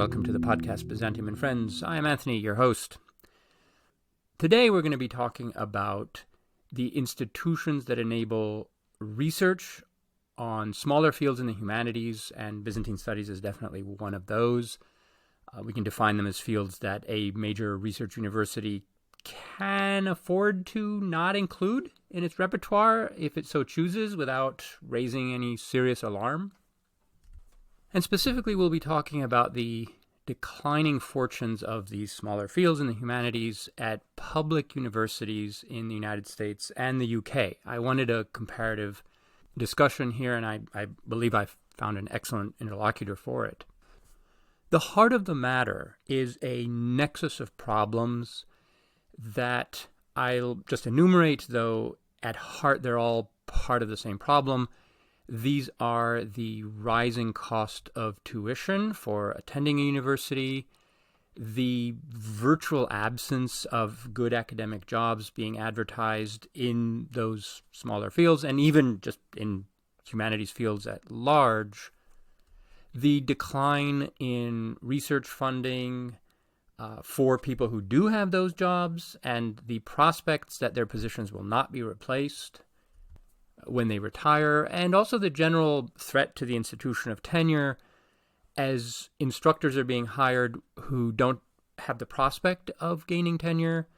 welcome to the podcast Byzantine and Friends. I am Anthony, your host. Today we're going to be talking about the institutions that enable research on smaller fields in the humanities, and Byzantine Studies is definitely one of those. We can define them as fields that a major research university can afford to not include in its repertoire if it so chooses without raising any serious alarm. And specifically, we'll be talking about the declining fortunes of these smaller fields in the humanities at public universities in the United States and the UK. I wanted a comparative discussion here, and I believe I found an excellent interlocutor for it. The heart of the matter is a nexus of problems that I'll just enumerate, though at heart they're all part of the same problem. These are the rising cost of tuition for attending a university, the virtual absence of good academic jobs being advertised in those smaller fields, and even just in humanities fields at large, the decline in research funding for people who do have those jobs, and the prospects that their positions will not be replaced when they retire, and also the general threat to the institution of tenure as instructors are being hired who don't have the prospect of gaining tenure.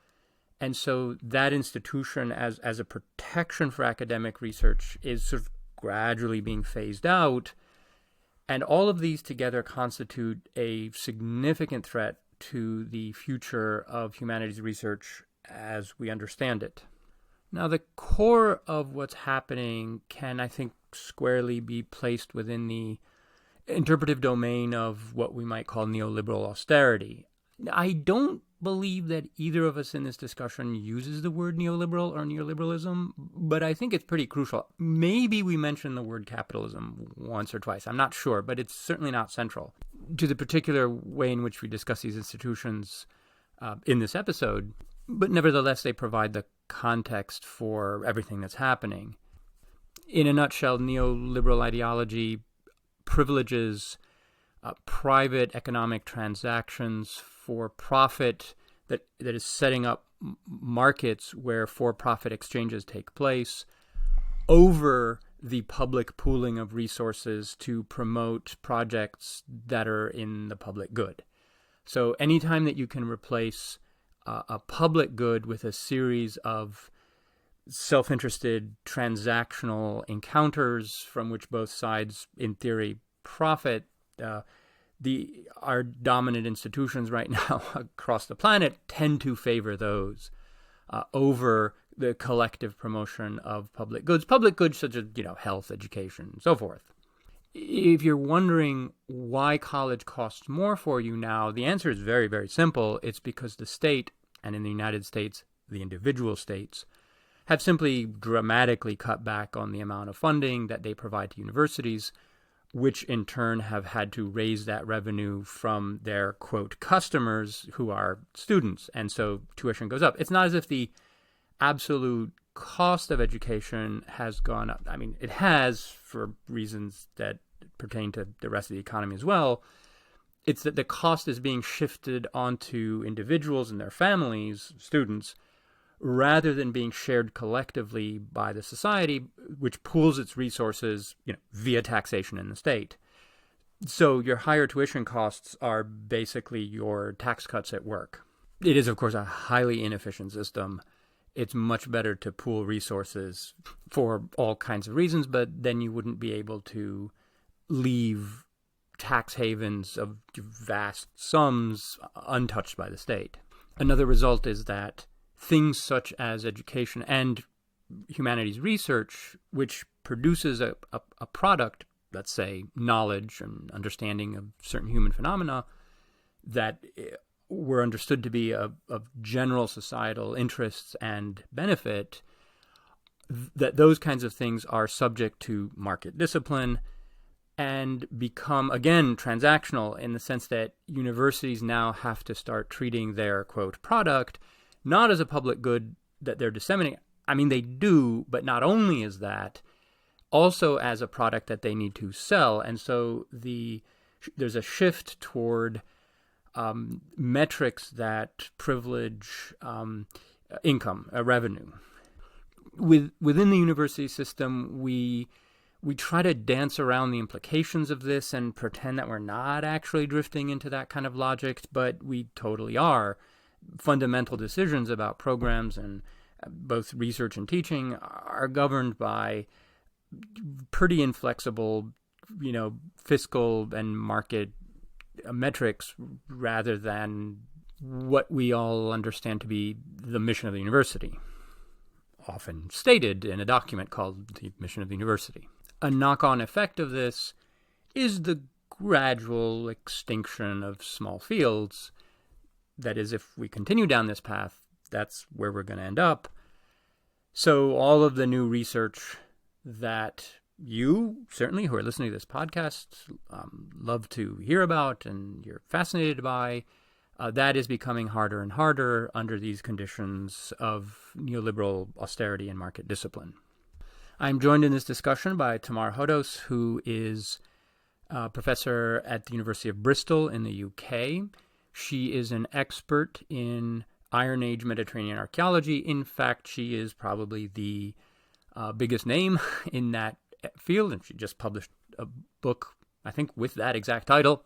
And so that institution as a protection for academic research is sort of gradually being phased out. And all of these together constitute a significant threat to the future of humanities research as we understand it. Now, the core of what's happening can, I think, squarely be placed within the interpretive domain of what we might call neoliberal austerity. I don't believe that either of us in this discussion uses the word neoliberal or neoliberalism, but I think it's pretty crucial. Maybe we mention the word capitalism once or twice. I'm not sure, but it's certainly not central to the particular way in which we discuss these institutions in this episode. But nevertheless, they provide the context for everything that's happening. In a nutshell, neoliberal ideology privileges private economic transactions for profit that is setting up markets where for-profit exchanges take place over the public pooling of resources to promote projects that are in the public good. So anytime that you can replace a public good with a series of self-interested transactional encounters from which both sides, in theory, profit, our dominant institutions right now across the planet tend to favor those over the collective promotion of public goods such as, health, education, and so forth. If you're wondering why college costs more for you now, the answer is very, very simple. It's because the state, and in the United States, the individual states, have simply dramatically cut back on the amount of funding that they provide to universities, which in turn have had to raise that revenue from their, quote, customers who are students. And so tuition goes up. It's not as if the absolute cost of education has gone up. I mean, it has for reasons that pertain to the rest of the economy as well. It's that the cost is being shifted onto individuals and their families, students, rather than being shared collectively by the society, which pools its resources, via taxation in the state. So your higher tuition costs are basically your tax cuts at work. It is, of course, a highly inefficient system. It's much better to pool resources for all kinds of reasons, but then you wouldn't be able to leave tax havens of vast sums untouched by the state. Another result is that things such as education and humanities research, which produces a product, let's say knowledge and understanding of certain human phenomena that were understood to be of general societal interests and benefit, that those kinds of things are subject to market discipline and become, again, transactional in the sense that universities now have to start treating their, quote, product not as a public good that they're disseminating. I mean, they do, but not only as that, also as a product that they need to sell. And so there's a shift toward metrics that privilege income, revenue. Within the university system, we try to dance around the implications of this and pretend that we're not actually drifting into that kind of logic, but we totally are. Fundamental decisions about programs and both research and teaching are governed by pretty inflexible, fiscal and market metrics rather than what we all understand to be the mission of the university, often stated in a document called the mission of the university. A knock-on effect of this is the gradual extinction of small fields. That is, if we continue down this path, that's where we're going to end up. So all of the new research that you, certainly, who are listening to this podcast, love to hear about and you're fascinated by, that is becoming harder and harder under these conditions of neoliberal austerity and market discipline. I'm joined in this discussion by Tamar Hodos, who is a professor at the University of Bristol in the UK. She is an expert in Iron Age Mediterranean archaeology. In fact, she is probably the biggest name in that field, and she just published a book, I think, with that exact title.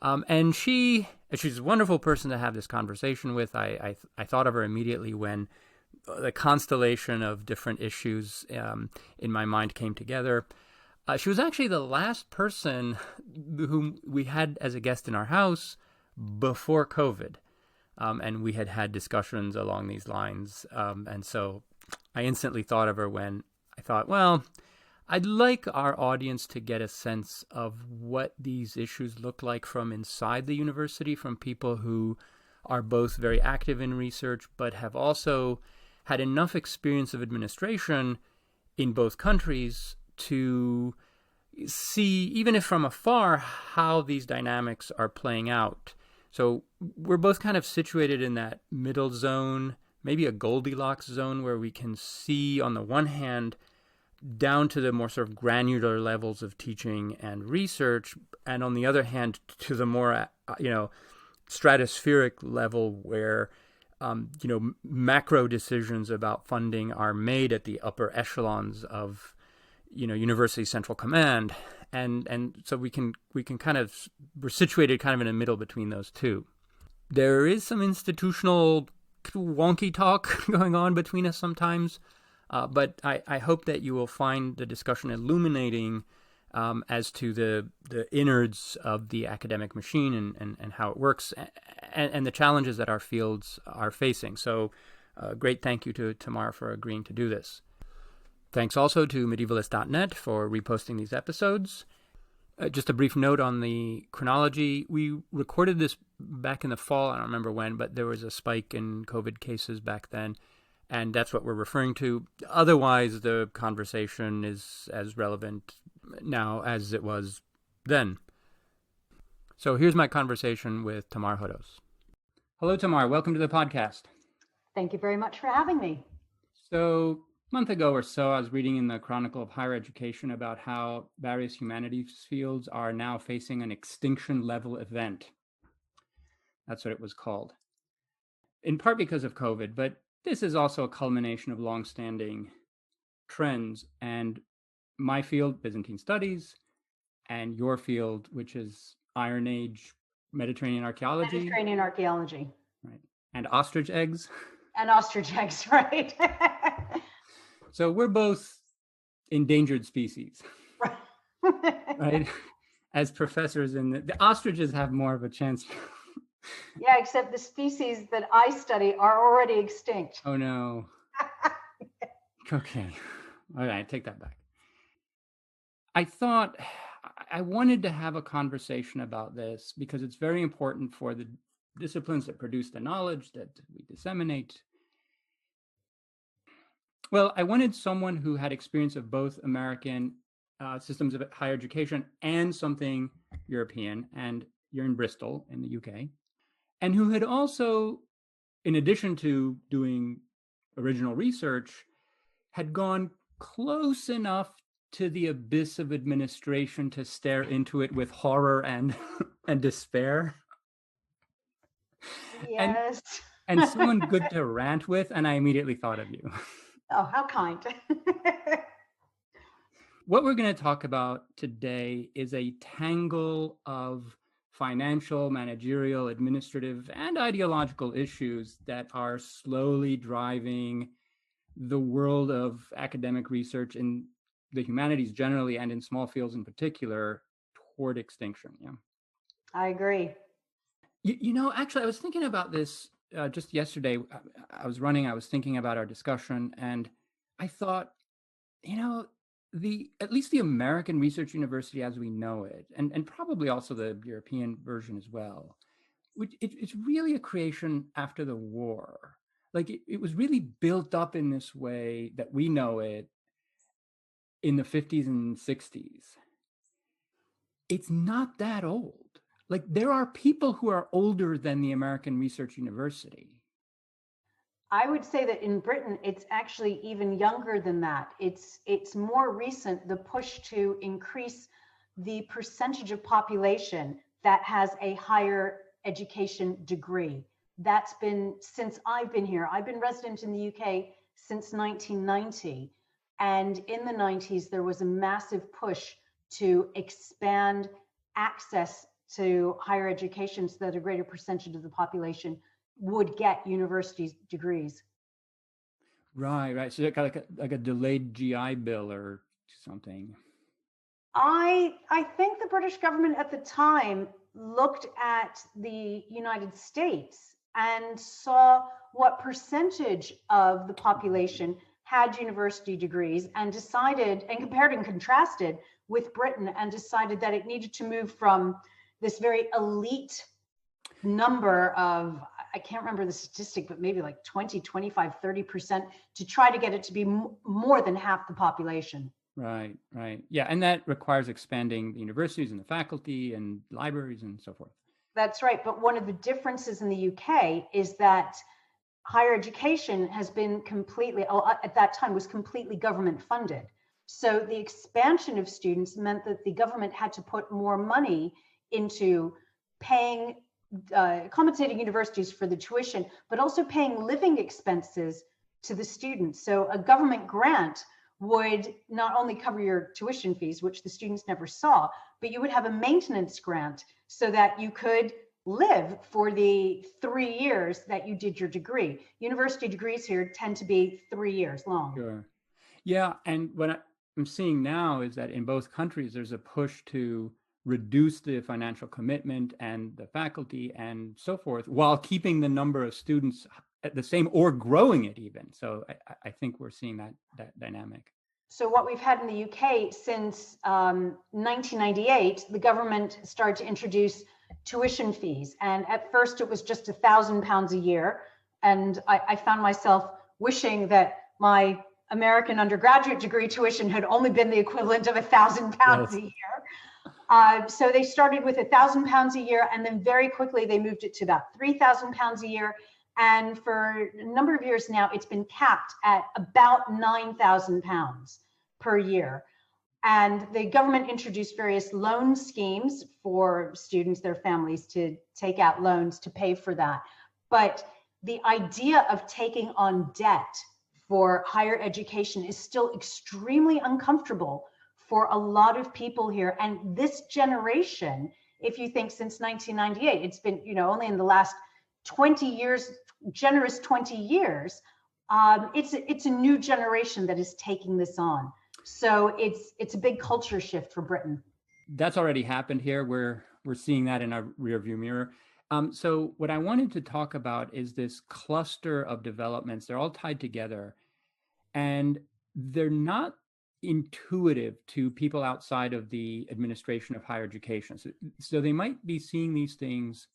And she's a wonderful person to have this conversation with. I thought of her immediately when the constellation of different issues in my mind came together. She was actually the last person whom we had as a guest in our house before COVID. And we had discussions along these lines. And so I instantly thought of her when I thought, well, I'd like our audience to get a sense of what these issues look like from inside the university, from people who are both very active in research, but have also had enough experience of administration in both countries to see, even if from afar, how these dynamics are playing out. So we're both kind of situated in that middle zone, maybe a Goldilocks zone, where we can see, on the one hand, down to the more sort of granular levels of teaching and research, and on the other hand, to the more, stratospheric level where, macro decisions about funding are made at the upper echelons of, university central command. And so we can kind of, we're situated kind of in the middle between those two. There is some institutional wonky talk going on between us sometimes, but I hope that you will find the discussion illuminating as to the innards of the academic machine and how it works and the challenges that our fields are facing. So great thank you to Tamar for agreeing to do this. Thanks also to medievalist.net for reposting these episodes. Just a brief note on the chronology. We recorded this back in the fall. I don't remember when, but there was a spike in COVID cases back then, and that's what we're referring to. Otherwise, the conversation is as relevant now as it was then. So here's my conversation with Tamar Hodos. Hello, Tamar. Welcome to the podcast. Thank you very much for having me. So a month ago or so, I was reading in the Chronicle of Higher Education about how various humanities fields are now facing an extinction level event. That's what it was called. In part because of COVID, but this is also a culmination of longstanding trends. And my field, Byzantine Studies, and your field, which is Iron Age Mediterranean archaeology. Mediterranean archaeology. Right. And ostrich eggs. And ostrich eggs, right. So we're both endangered species, right? As professors in the ostriches have more of a chance. Yeah, except the species that I study are already extinct. Oh, no. Okay. All right, take that back. I thought I wanted to have a conversation about this because it's very important for the disciplines that produce the knowledge that we disseminate. Well, I wanted someone who had experience of both American systems of higher education and something European, and you're in Bristol in the UK, and who had also, in addition to doing original research, had gone close enough to the abyss of administration to stare into it with horror and despair. and Yes. and someone good to rant with, and I immediately thought of you. Oh, how kind. What we're going to talk about today is a tangle of financial, managerial, administrative, and ideological issues that are slowly driving the world of academic research in the humanities generally and in small fields in particular toward extinction. Yeah. I agree. Actually, I was thinking about this just yesterday. I was thinking about our discussion, and I thought, you know, at least the American Research University as we know it, and probably also the European version as well, it's really a creation after the war. Like it was really built up in this way that we know it in the 50s and 60s. It's not that old. Like there are people who are older than the American Research University. I would say that in Britain, it's actually even younger than that. It's more recent, the push to increase the percentage of population that has a higher education degree. That's been since I've been here. I've been resident in the UK since 1990. And in the 90s, there was a massive push to expand access to higher education so that a greater percentage of the population would get university degrees. Right. So like a delayed GI Bill or something. I think the British government at the time looked at the United States and saw what percentage of the population had university degrees and decided, and compared and contrasted with Britain, and decided that it needed to move from this very elite number of, I can't remember the statistic, but maybe like 20, 25, 30% to try to get it to be more than half the population. Right. Yeah. And that requires expanding the universities and the faculty and libraries and so forth. That's right. But one of the differences in the UK is that higher education has been completely, at that time, was completely government funded. So the expansion of students meant that the government had to put more money into paying, compensating universities for the tuition, but also paying living expenses to the students. So a government grant would not only cover your tuition fees, which the students never saw, but you would have a maintenance grant so that you could live for the 3 years that you did your degree. University degrees here tend to be 3 years long. Sure. Yeah. And what I'm seeing now is that in both countries, there's a push to reduce the financial commitment and the faculty and so forth, while keeping the number of students at the same or growing it even. So I think we're seeing that dynamic. So what we've had in the UK since 1998, the government started to introduce tuition fees. And at first it was just £1,000 a year. And I found myself wishing that my American undergraduate degree tuition had only been the equivalent of £1,000 a year. So they started with £1,000 a year, and then very quickly they moved it to about £3,000 a year. And for a number of years now, it's been capped at about £9,000 per year. And the government introduced various loan schemes for students, their families, to take out loans to pay for that. But the idea of taking on debt for higher education is still extremely uncomfortable for a lot of people here. And this generation, if you think since 1998, it's been, only in the last 20 years, generous 20 years, it's a new generation that is taking this on. So it's a big culture shift for Britain. That's already happened here. We're seeing that in our rearview mirror. So what I wanted to talk about is this cluster of developments. They're all tied together, and they're not intuitive to people outside of the administration of higher education. So they might be seeing these things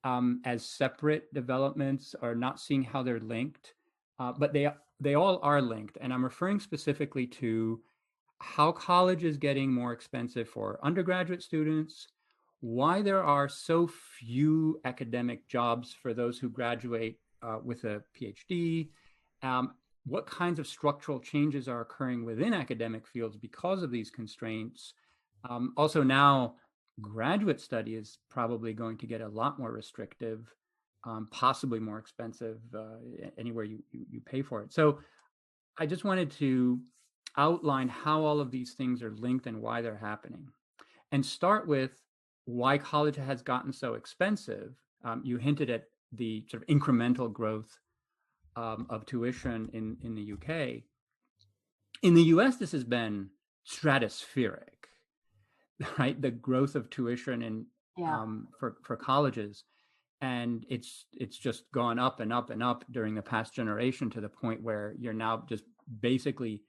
as separate developments or not seeing how they're linked, but they all are linked. And I'm referring specifically to how college is getting more expensive for undergraduate students, why there are so few academic jobs for those who graduate with a PhD, what kinds of structural changes are occurring within academic fields because of these constraints. Also now, graduate study is probably going to get a lot more restrictive. possibly more expensive anywhere you pay for it. So I just wanted to outline how all of these things are linked and why they're happening, and start with why college has gotten so expensive. You hinted at the sort of incremental growth of tuition in the UK. In the US, this has been stratospheric, right? The growth of tuition for colleges, and it's just gone up and up and up during the past generation, to the point where you're now just basically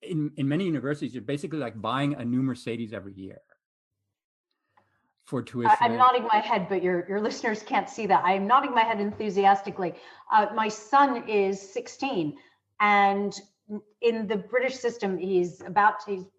in many universities, you're basically like buying a new Mercedes every year for tuition. I'm nodding my head, but your listeners can't see that. I'm nodding my head enthusiastically. My son is 16, and in the British system, he's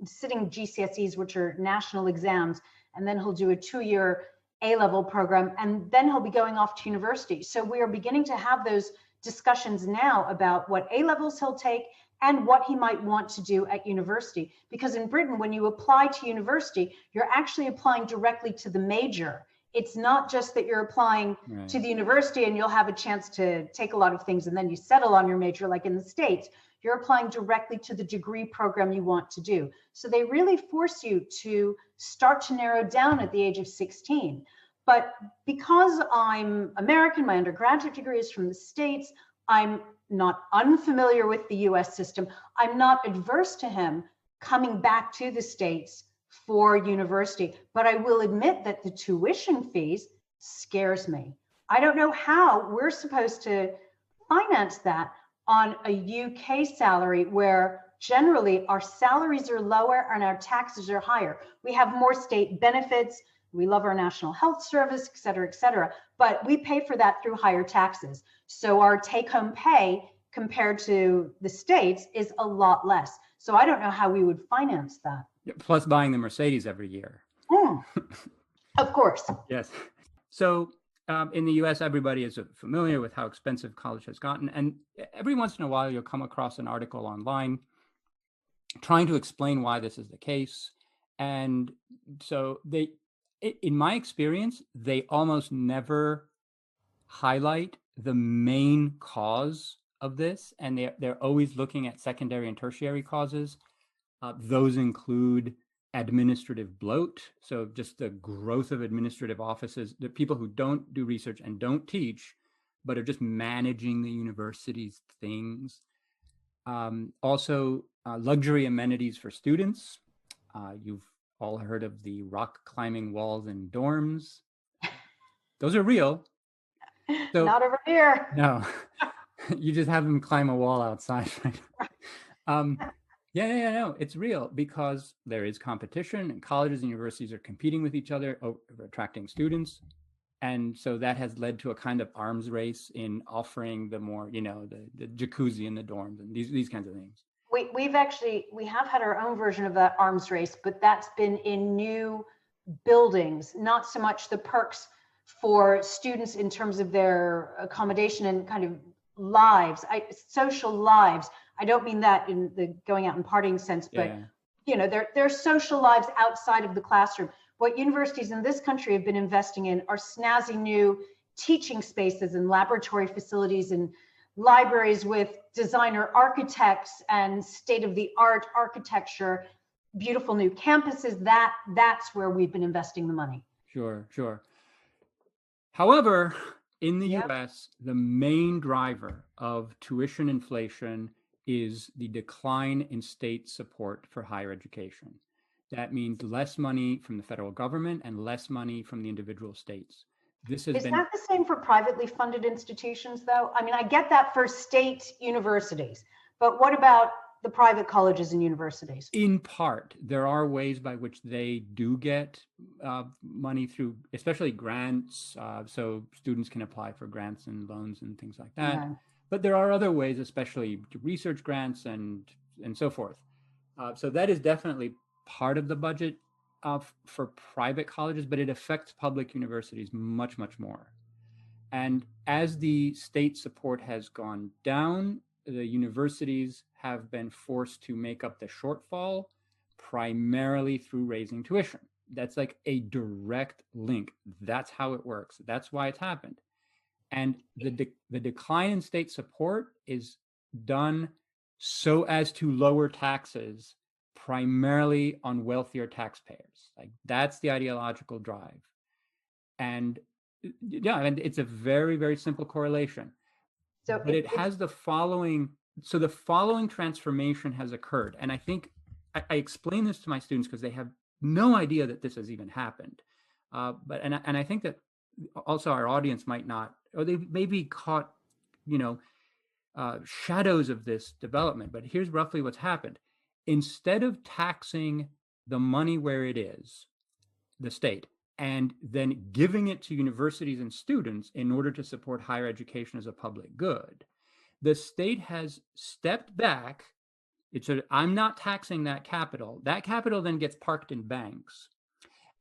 sitting GCSEs, which are national exams, and then he'll do a 2-year A-level program, and then he'll be going off to university. So we are beginning to have those discussions now about what A-levels he'll take and what he might want to do at university. Because in Britain, when you apply to university, you're actually applying directly to the major. It's not just that you're applying to the university and you'll have a chance to take a lot of things and then you settle on your major, like in the States. You're applying directly to the degree program you want to do. So they really force you to start to narrow down at the age of 16. But because I'm American, my undergraduate degree is from the States, I'm not unfamiliar with the US system. I'm not adverse to him coming back to the States for university, but I will admit that the tuition fees scares me. I don't know how we're supposed to finance that on a UK salary, where generally our salaries are lower and our taxes are higher. We have more state benefits. We love our national health service, et cetera, but we pay for that through higher taxes. So our take-home pay compared to the States is a lot less. So I don't know how we would finance that. Plus buying the Mercedes every year. Of course. Yes. So in the US, everybody is familiar with how expensive college has gotten. And every once in a while, you'll come across an article online trying to explain why this is the case. And so in my experience, they almost never highlight the main cause of this. And they're always looking at secondary and tertiary causes. Those include administrative bloat. So just the growth of administrative offices, the people who don't do research and don't teach, but are just managing the university's things. Also, luxury amenities for students. You've all heard of the rock climbing walls in dorms. Those are real. So, not over here. No, you just have them climb a wall outside. Right? No, it's real, because there is competition, and colleges and universities are competing with each other over attracting students. And so that has led to a kind of arms race in offering the more, the jacuzzi in the dorms and these kinds of things. We have had our own version of that arms race, but that's been in new buildings, not so much the perks for students in terms of their accommodation and kind of lives, social lives. I don't mean that in the going out and partying sense, but their social lives outside of the classroom. What universities in this country have been investing in are snazzy new teaching spaces and laboratory facilities and libraries with designer architects and state-of-the-art architecture, beautiful new campuses. That's where we've been investing the money. Sure. However, in the US, the main driver of tuition inflation is the decline in state support for higher education. That means less money from the federal government and less money from the individual states. Is that the same for privately funded institutions, though? I mean, I get that for state universities, but what about the private colleges and universities? In part, there are ways by which they do get money through, especially grants, so students can apply for grants and loans and things like that. Yeah. But there are other ways, especially research grants and so forth. So that is definitely part of the budget for private colleges, but it affects public universities much, much more. And as the state support has gone down, the universities have been forced to make up the shortfall primarily through raising tuition. That's like a direct link. That's how it works. That's why it's happened. And the decline in state support is done so as to lower taxes primarily on wealthier taxpayers. Like that's the ideological drive. And yeah, and it's a very, very simple correlation. So But it has the following, so the following transformation has occurred. And I think I explain this to my students because they have no idea that this has even happened. And I think that also our audience might not, or they may be caught, shadows of this development. But here's roughly what's happened. Instead of taxing the money where it is, the state, and then giving it to universities and students in order to support higher education as a public good, the state has stepped back. It said, I'm not taxing that capital. That capital then gets parked in banks.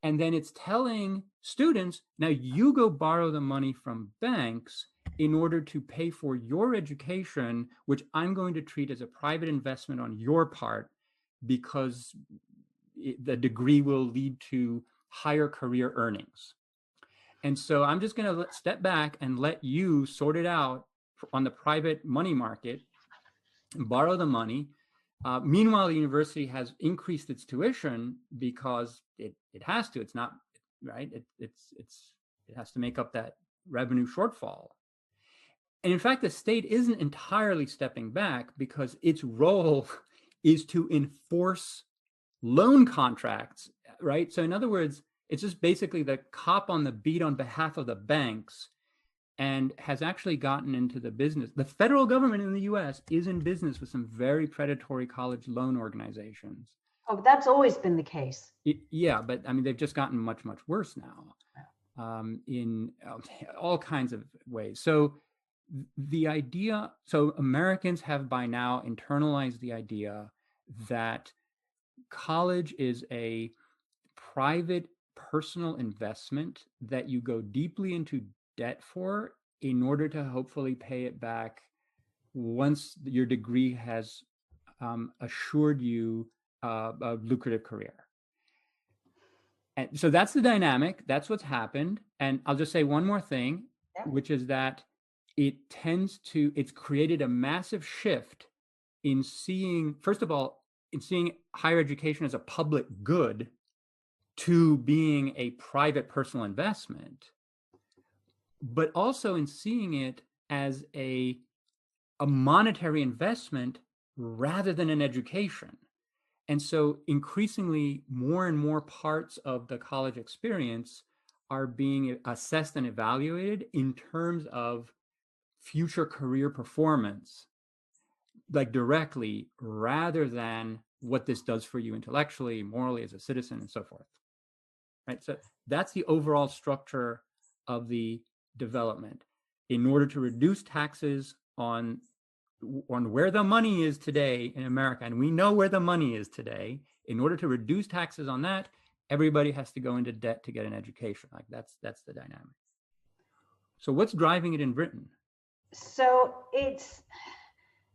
And then it's telling students, now you go borrow the money from banks in order to pay for your education, which I'm going to treat as a private investment on your part because the degree will lead to higher career earnings. And so I'm just going to step back and let you sort it out on the private money market, borrow the money. Meanwhile, the university has increased its tuition because it has to. It's not right. It has to make up that revenue shortfall. And in fact, the state isn't entirely stepping back because its role is to enforce loan contracts, right? So in other words, it's just basically the cop on the beat on behalf of the banks, and has actually gotten into the business. The federal government in the US is in business with some very predatory college loan organizations. Oh, that's always been the case. Yeah, but I mean, they've just gotten much, much worse now in all kinds of ways. So the idea, so Americans have by now internalized the idea that college is a private personal investment that you go deeply into debt for in order to hopefully pay it back once your degree has assured you a lucrative career. And so that's the dynamic. That's what's happened. And I'll just say one more thing, which is that it's created a massive shift in seeing, first of all, in seeing higher education as a public good to being a private personal investment, but also in seeing it as a monetary investment rather than an education. And so increasingly more and more parts of the college experience are being assessed and evaluated in terms of future career performance, like directly, rather than what this does for you intellectually, morally, as a citizen, and so forth. Right? So that's the overall structure of the development. In order to reduce taxes on where the money is today in America, and we know where the money is today, in order to reduce taxes on that, everybody has to go into debt to get an education. Like that's the dynamic. So what's driving it in Britain? So it's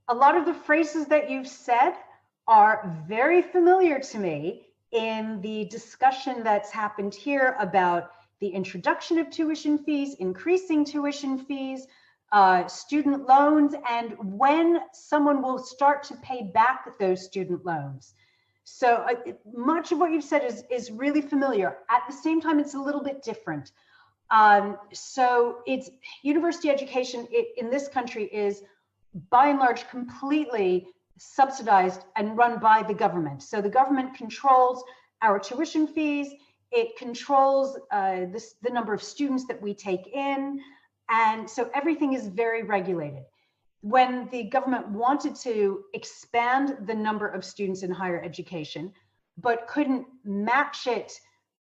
a lot of the phrases that you've said are very familiar to me in the discussion that's happened here about the introduction of tuition fees, increasing tuition fees, student loans, and when someone will start to pay back those student loans. So much of what you've said is really familiar. At the same time, it's a little bit different. So it's university education in this country is by and large completely subsidized and run by the government. So the government controls our tuition fees. It controls the number of students that we take in. And so everything is very regulated. When the government wanted to expand the number of students in higher education, but couldn't match it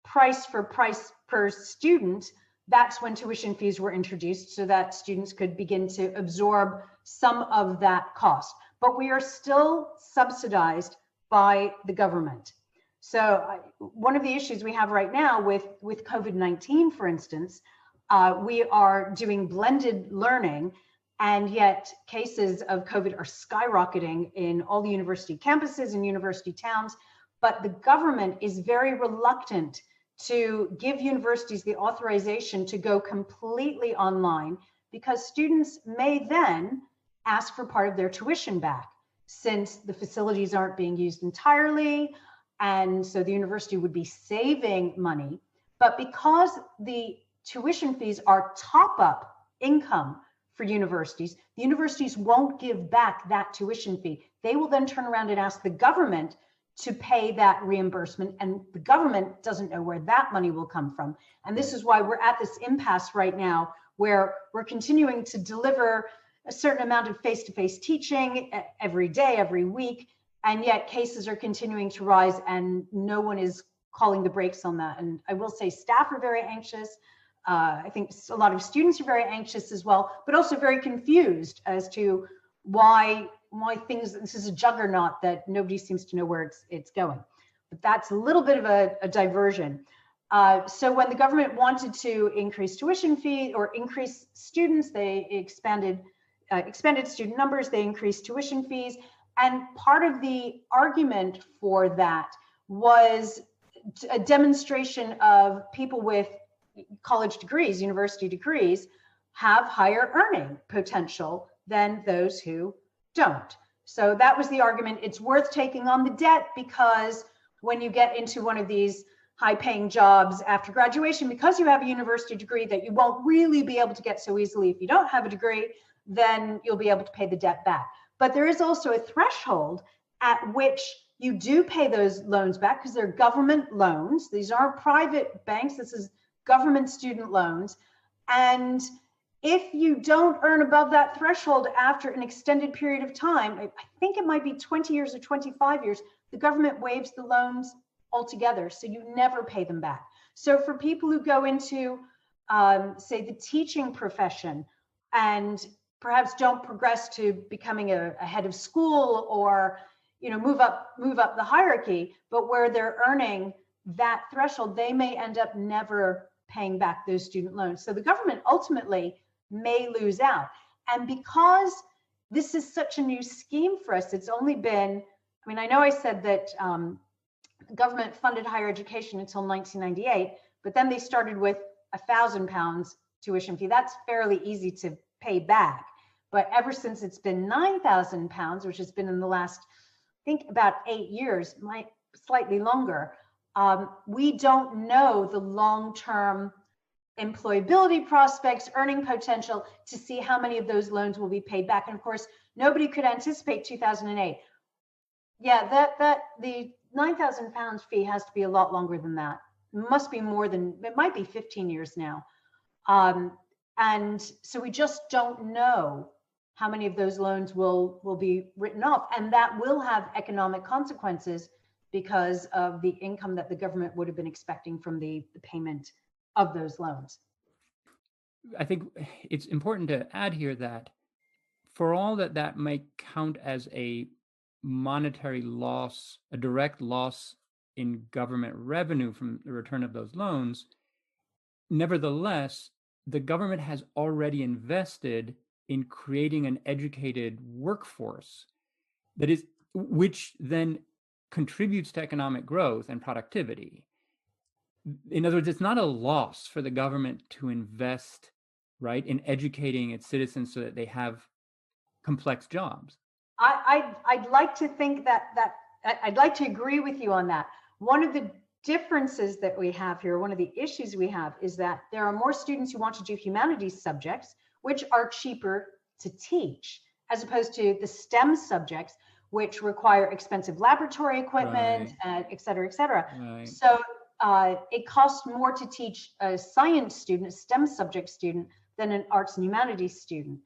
price for price per student, that's when tuition fees were introduced so that students could begin to absorb some of that cost. But we are still subsidized by the government. So one of the issues we have right now with COVID-19, for instance, we are doing blended learning, and yet cases of COVID are skyrocketing in all the university campuses and university towns. But the government is very reluctant to give universities the authorization to go completely online because students may then ask for part of their tuition back since the facilities aren't being used entirely. And so the university would be saving money. But because the tuition fees are top up income for universities, the universities won't give back that tuition fee. They will then turn around and ask the government to pay that reimbursement, and the government doesn't know where that money will come from. And this is why we're at this impasse right now, where we're continuing to deliver a certain amount of face-to-face teaching every day, every week, and yet cases are continuing to rise and no one is calling the brakes on that. And I will say staff are very anxious. I think a lot of students are very anxious as well, but also very confused as to why things, this is a juggernaut that nobody seems to know where it's going. But that's a little bit of a diversion. So when the government wanted to increase tuition fee or increase students, they expanded student numbers, they increased tuition fees. And part of the argument for that was a demonstration of people with college degrees, university degrees, have higher earning potential than those who don't. So that was the argument. It's worth taking on the debt because when you get into one of these high-paying jobs after graduation, because you have a university degree that you won't really be able to get so easily if you don't have a degree, then you'll be able to pay the debt back. But there is also a threshold at which you do pay those loans back because they're government loans. These aren't private banks. This is government student loans. And if you don't earn above that threshold after an extended period of time, I think it might be 20 years or 25 years, the government waives the loans altogether. So you never pay them back. So for people who go into, say, the teaching profession and perhaps don't progress to becoming a head of school or move up the hierarchy, but where they're earning that threshold, they may end up never paying back those student loans. So the government ultimately may lose out. And because this is such a new scheme for us, it's only been, I know I said that government funded higher education until 1998, but then they started with £1,000 tuition fee. That's fairly easy to pay back. But ever since it's been £9,000, which has been in the last, I think about 8 years, slightly longer, we don't know the long-term employability prospects, earning potential to see how many of those loans will be paid back. And of course, nobody could anticipate 2008. Yeah, that the £9,000 fee has to be a lot longer than that. It must be more than, it might be 15 years now. And so we just don't know how many of those loans will be written off. And that will have economic consequences because of the income that the government would have been expecting from the payment of those loans. I think it's important to add here that for all that might count as a monetary loss, a direct loss in government revenue from the return of those loans, nevertheless, the government has already invested in creating an educated workforce which then contributes to economic growth and productivity. In other words, it's not a loss for the government to invest, right, in educating its citizens so that they have complex jobs. I'd like to think that I'd like to agree with you on that. One of the differences that we have here, one of the issues we have, is that there are more students who want to do humanities subjects, which are cheaper to teach, as opposed to the STEM subjects, which require expensive laboratory equipment, right, et cetera, et cetera. Right. So it costs more to teach a science student, a STEM subject student, than an arts and humanities student.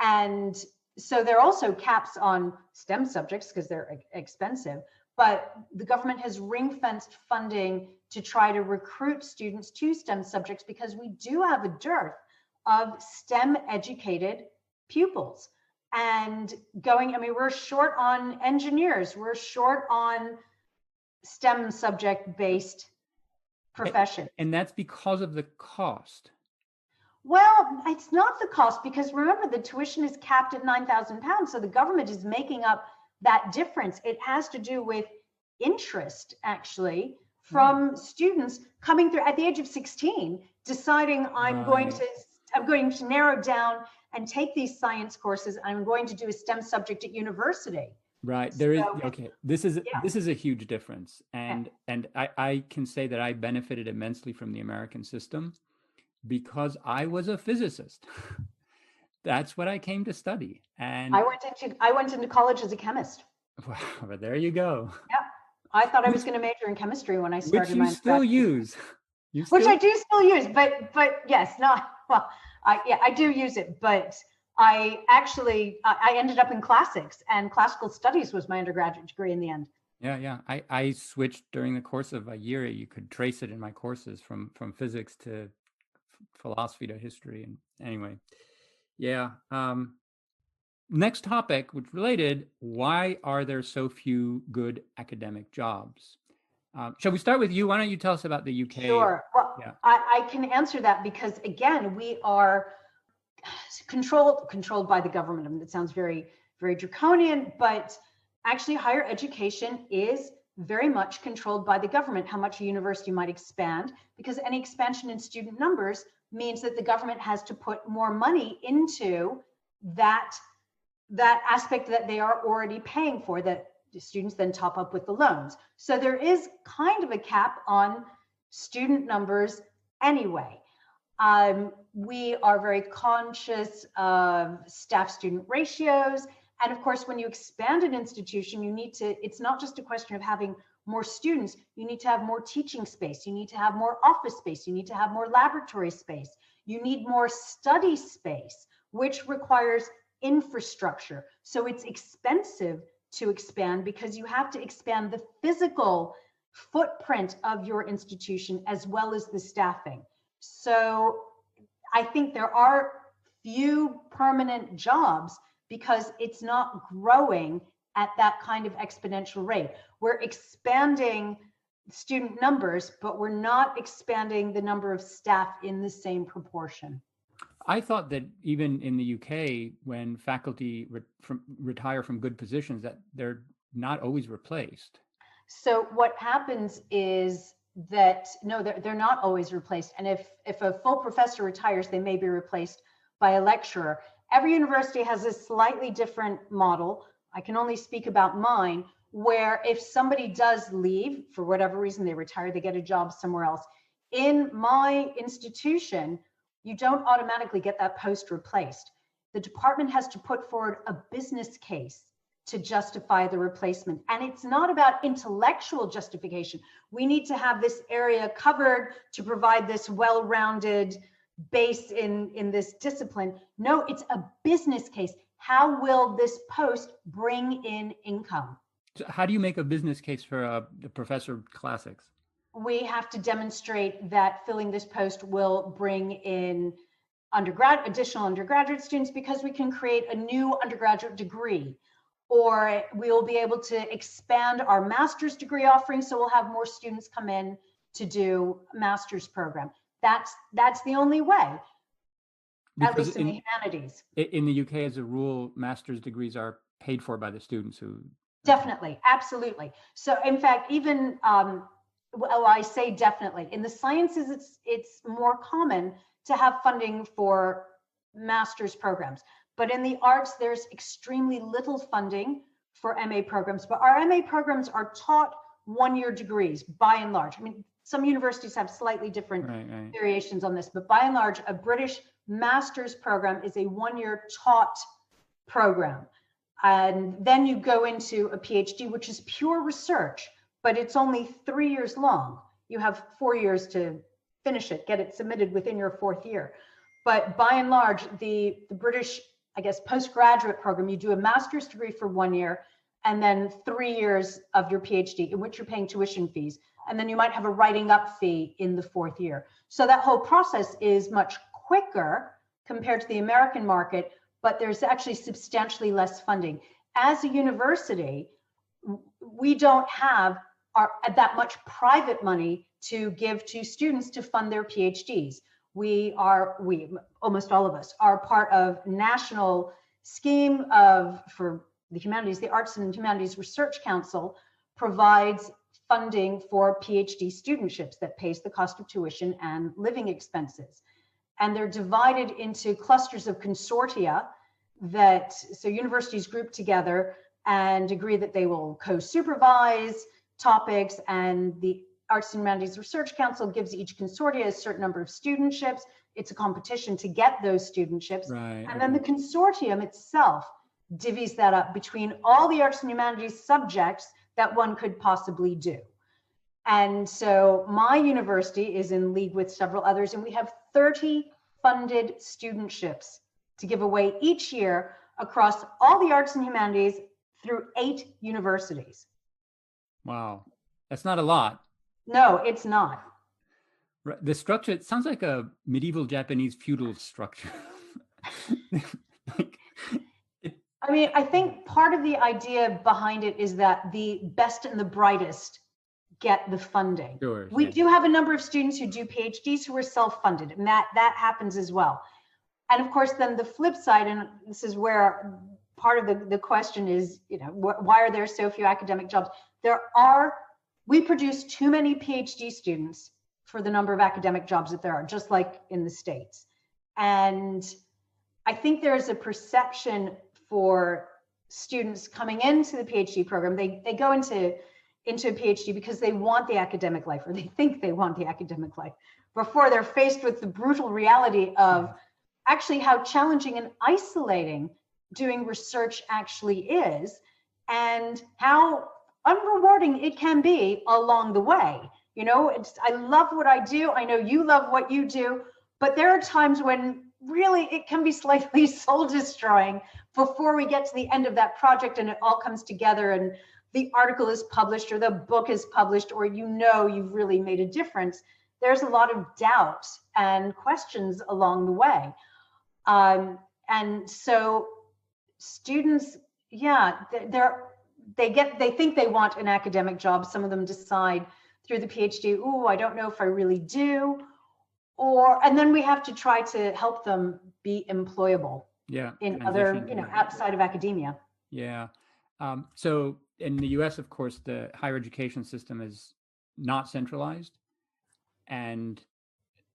And so there are also caps on STEM subjects because they're expensive, but the government has ring-fenced funding to try to recruit students to STEM subjects because we do have a dearth of STEM educated pupils. And we're short on engineers, we're short on STEM subject based profession. And that's because of the cost. Well, it's not the cost, because remember, the tuition is capped at £9,000. So the government is making up that difference. It has to do with interest, actually, from students coming through at the age of 16, deciding I'm going to I'm going to narrow down and take these science courses. I'm going to do a STEM subject at university. Right. There is, So, okay. This is yeah. a huge difference. And I can say that I benefited immensely from the American system because I was a physicist. That's what I came to study. And I went into college as a chemist. wow, but there you go. Yeah. I thought I was Which going to major in chemistry when I which started you my still undergraduate, use. You which still I do still use, but yes, not well. I do use it, but I ended up in classics, and classical studies was my undergraduate degree in the end. yeah. I switched during the course of a year. You could trace it in my courses from physics to philosophy to history. And anyway, yeah. Next topic, which related, why are there so few good academic jobs? Shall we start with you? Why don't you tell us about the UK? Sure. Well, Yeah. I can answer that because again, we are controlled by the government. I mean, that sounds very, very draconian, but actually higher education is very much controlled by the government, how much a university might expand, because any expansion in student numbers means that the government has to put more money into that aspect that they are already paying for, that the students then top up with the loans. So there is kind of a cap on student numbers anyway. We are very conscious of staff-student ratios. And of course, when you expand an institution, it's not just a question of having more students, you need to have more teaching space, you need to have more office space, you need to have more laboratory space, you need more study space, which requires infrastructure. So it's expensive to expand because you have to expand the physical footprint of your institution as well as the staffing. So I think there are few permanent jobs because it's not growing at that kind of exponential rate. We're expanding student numbers, but we're not expanding the number of staff in the same proportion. I thought that even in the UK, when faculty retire from good positions, that they're not always replaced. So what happens is that no, they're not always replaced. And if a full professor retires, they may be replaced by a lecturer. Every university has a slightly different model. I can only speak about mine, where if somebody does leave for whatever reason, they retire, they get a job somewhere else. In my institution, you don't automatically get that post replaced. The department has to put forward a business case to justify the replacement. And it's not about intellectual justification. We need to have this area covered to provide this well-rounded base in this discipline. No, it's a business case. How will this post bring in income? So how do you make a business case for the professor of classics? We have to demonstrate that filling this post will bring in additional undergraduate students because we can create a new undergraduate degree, or we will be able to expand our master's degree offering, so we'll have more students come in to do a master's program. That's the only way, at least in the humanities. In the UK, as a rule, master's degrees are paid for by the students who... Definitely, absolutely. So in fact, even, well, I say definitely, in the sciences, it's more common to have funding for master's programs. But in the arts, there's extremely little funding for MA programs. But our MA programs are taught one-year degrees, by and large. I mean, some universities have slightly different variations on this, but by and large, a British master's program is a one-year taught program. And then you go into a PhD, which is pure research, but it's only 3 years long. You have 4 years to finish it, get it submitted within your 4th year. But by and large, the British, I guess, postgraduate program, you do a master's degree for 1 year and then 3 years of your PhD in which you're paying tuition fees. And then you might have a writing up fee in the 4th year. So that whole process is much quicker compared to the American market, but there's actually substantially less funding. As a university, we don't have that much private money to give to students to fund their PhDs. We, almost all of us, are part of national scheme for the humanities. The Arts and Humanities Research Council provides funding for PhD studentships that pays the cost of tuition and living expenses. and they're divided into clusters of consortia so universities group together and agree that they will co-supervise topics, and the Arts and Humanities Research Council gives each consortia a certain number of studentships. It's a competition to get those studentships. Right. And then the consortium itself divvies that up between all the arts and humanities subjects that one could possibly do. And so my university is in league with several others, and we have 30 funded studentships to give away each year across all the arts and humanities through 8 universities. Wow. That's not a lot. No, it's not. The structure, it sounds like a medieval Japanese feudal structure. I mean, I think part of the idea behind it is that the best and the brightest get the funding. Sure, we do have a number of students who do PhDs who are self-funded, and that happens as well. And of course, then the flip side, and this is where part of the question is, why are there so few academic jobs? We produce too many PhD students for the number of academic jobs that there are, just like in the States. And I think there's a perception for students coming into the PhD program, they go into a PhD because they want the academic life, or they think they want the academic life, before they're faced with the brutal reality of actually how challenging and isolating doing research actually is, and how unrewarding it can be along the way. I love what I do. I know you love what you do, but there are times when really it can be slightly soul destroying before we get to the end of that project and it all comes together and the article is published or the book is published, or you've really made a difference. There's a lot of doubt and questions along the way. And so students, they think they want an academic job. Some of them decide through the PhD, I don't know if I really do. And then we have to try to help them be employable in other, outside of academia. Yeah. So in the US, of course, the higher education system is not centralized, and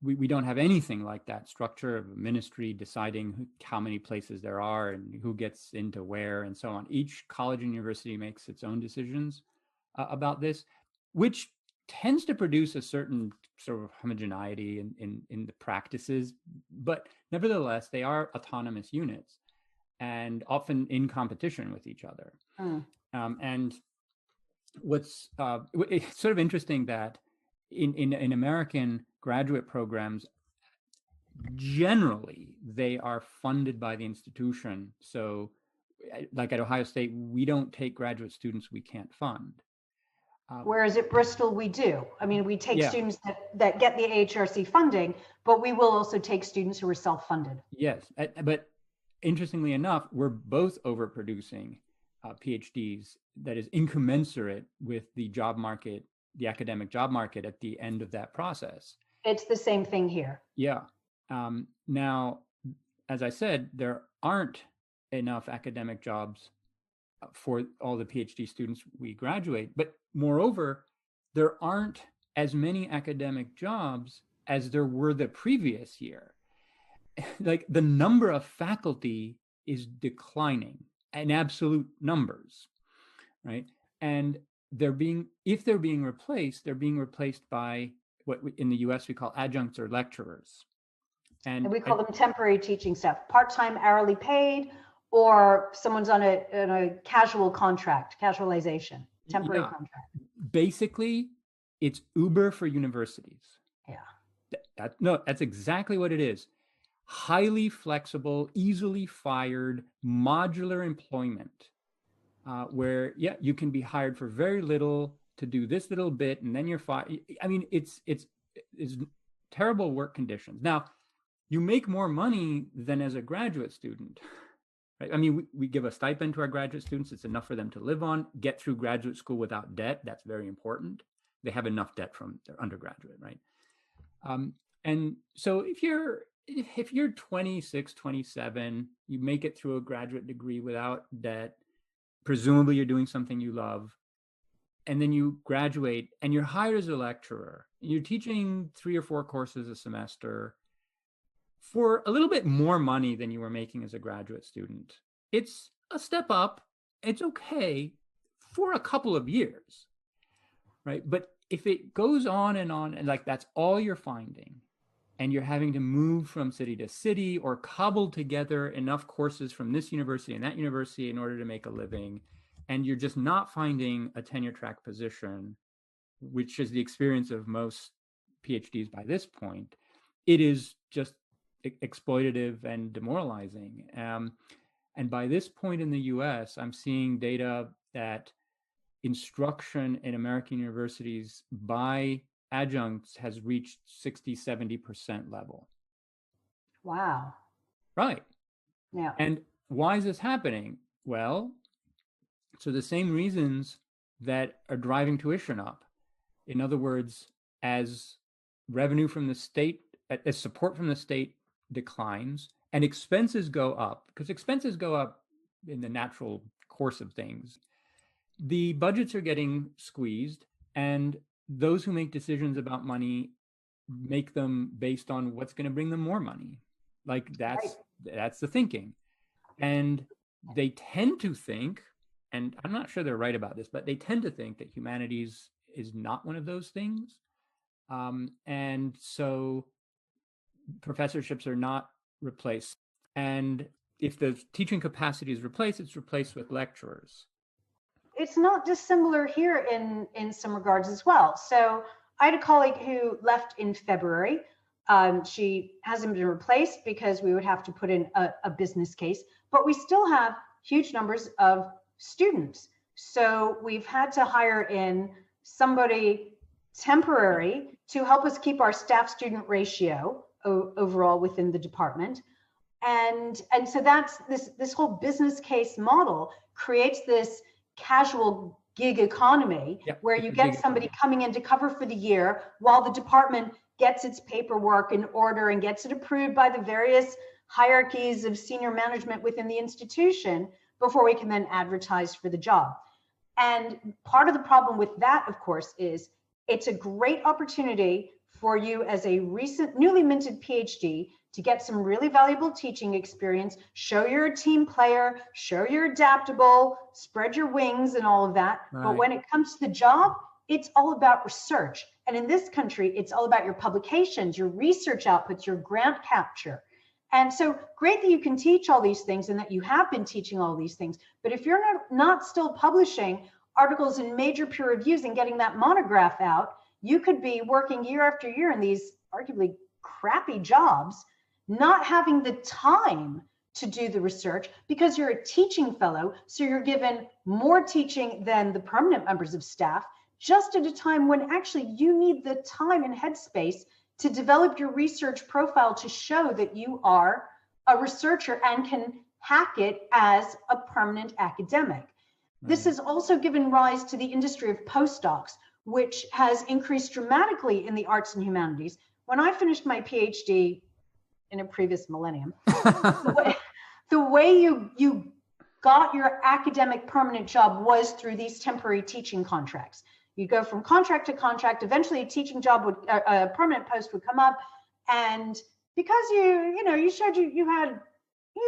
we don't have anything like that structure of a ministry deciding how many places there are and who gets into where and so on. Each college and university makes its own decisions about this, which tends to produce a certain sort of homogeneity in the practices, but nevertheless, they are autonomous units and often in competition with each other. And what's it's sort of interesting that in American graduate programs, generally, they are funded by the institution. So like at Ohio State, we don't take graduate students we can't fund. Whereas at Bristol, we do. I mean, we take students that get the AHRC funding, but we will also take students who are self-funded. Yes, but interestingly enough, we're both overproducing PhDs that is incommensurate with the job market, the academic job market at the end of that process. It's the same thing here. Yeah. Now, as I said, there aren't enough academic jobs for all the PhD students we graduate, but moreover, there aren't as many academic jobs as there were the previous year. Like the number of faculty is declining in absolute numbers, right? And if they're being replaced, they're being replaced by what in the US we call adjuncts or lecturers. And we call them temporary teaching staff, part-time hourly paid, or someone's on a casual contract, casualization, temporary contract. Basically, it's Uber for universities. Yeah. That's exactly what it is. Highly flexible, easily fired, modular employment, where you can be hired for very little to do this little bit, and then you're fired. I mean, it's terrible work conditions. Now, you make more money than as a graduate student. Right? I mean, we give a stipend to our graduate students. It's enough for them to live on, get through graduate school without debt. That's very important. They have enough debt from their undergraduate, right? And so if you're 26, 27, you make it through a graduate degree without debt, presumably you're doing something you love, and then you graduate and you're hired as a lecturer. You're teaching 3 or 4 courses a semester. for a little bit more money than you were making as a graduate student, it's a step up. It's okay for a couple of years, right? But if it goes on, and like that's all you're finding, and you're having to move from city to city or cobble together enough courses from this university and that university in order to make a living, and you're just not finding a tenure track position, which is the experience of most PhDs by this point, it is just exploitative and demoralizing. And by this point in the US, I'm seeing data that instruction in American universities by adjuncts has reached 60-70% level. Wow. Right. Yeah. And why is this happening? Well, so the same reasons that are driving tuition up. In other words, as revenue from the state, as support from the state declines and expenses go up, because expenses go up in the natural course of things, the budgets are getting squeezed, and those who make decisions about money make them based on what's going to bring them more money. Like that's the thinking. And they tend to think, and I'm not sure they're right about this, but they tend to think that humanities is not one of those things. And so professorships are not replaced. And if the teaching capacity is replaced, it's replaced with lecturers. It's not dissimilar here in some regards as well. So I had a colleague who left in February. She hasn't been replaced because we would have to put in a business case, but we still have huge numbers of students. So we've had to hire in somebody temporary to help us keep our staff student ratio overall within the department. And so that's this whole business case model creates this casual gig economy where you get somebody coming in to cover for the year while the department gets its paperwork in order and gets it approved by the various hierarchies of senior management within the institution before we can then advertise for the job. And part of the problem with that, of course, is it's a great opportunity for you as a recent newly minted PhD to get some really valuable teaching experience, show you're a team player, show you're adaptable, spread your wings and all of that. Right. But when it comes to the job, it's all about research. And in this country, it's all about your publications, your research outputs, your grant capture. And so great that you can teach all these things and that you have been teaching all these things. But if you're not still publishing articles in major peer reviews and getting that monograph out, you could be working year after year in these arguably crappy jobs, not having the time to do the research because you're a teaching fellow. So you're given more teaching than the permanent members of staff, just at a time when actually you need the time and headspace to develop your research profile to show that you are a researcher and can hack it as a permanent academic. This has also given rise to the industry of postdocs, which has increased dramatically in the arts and humanities. When I finished my PhD in a previous millennium, the way you got your academic permanent job was through these temporary teaching contracts. You go from contract to contract. Eventually, a teaching job would, a permanent post would come up, and because you showed you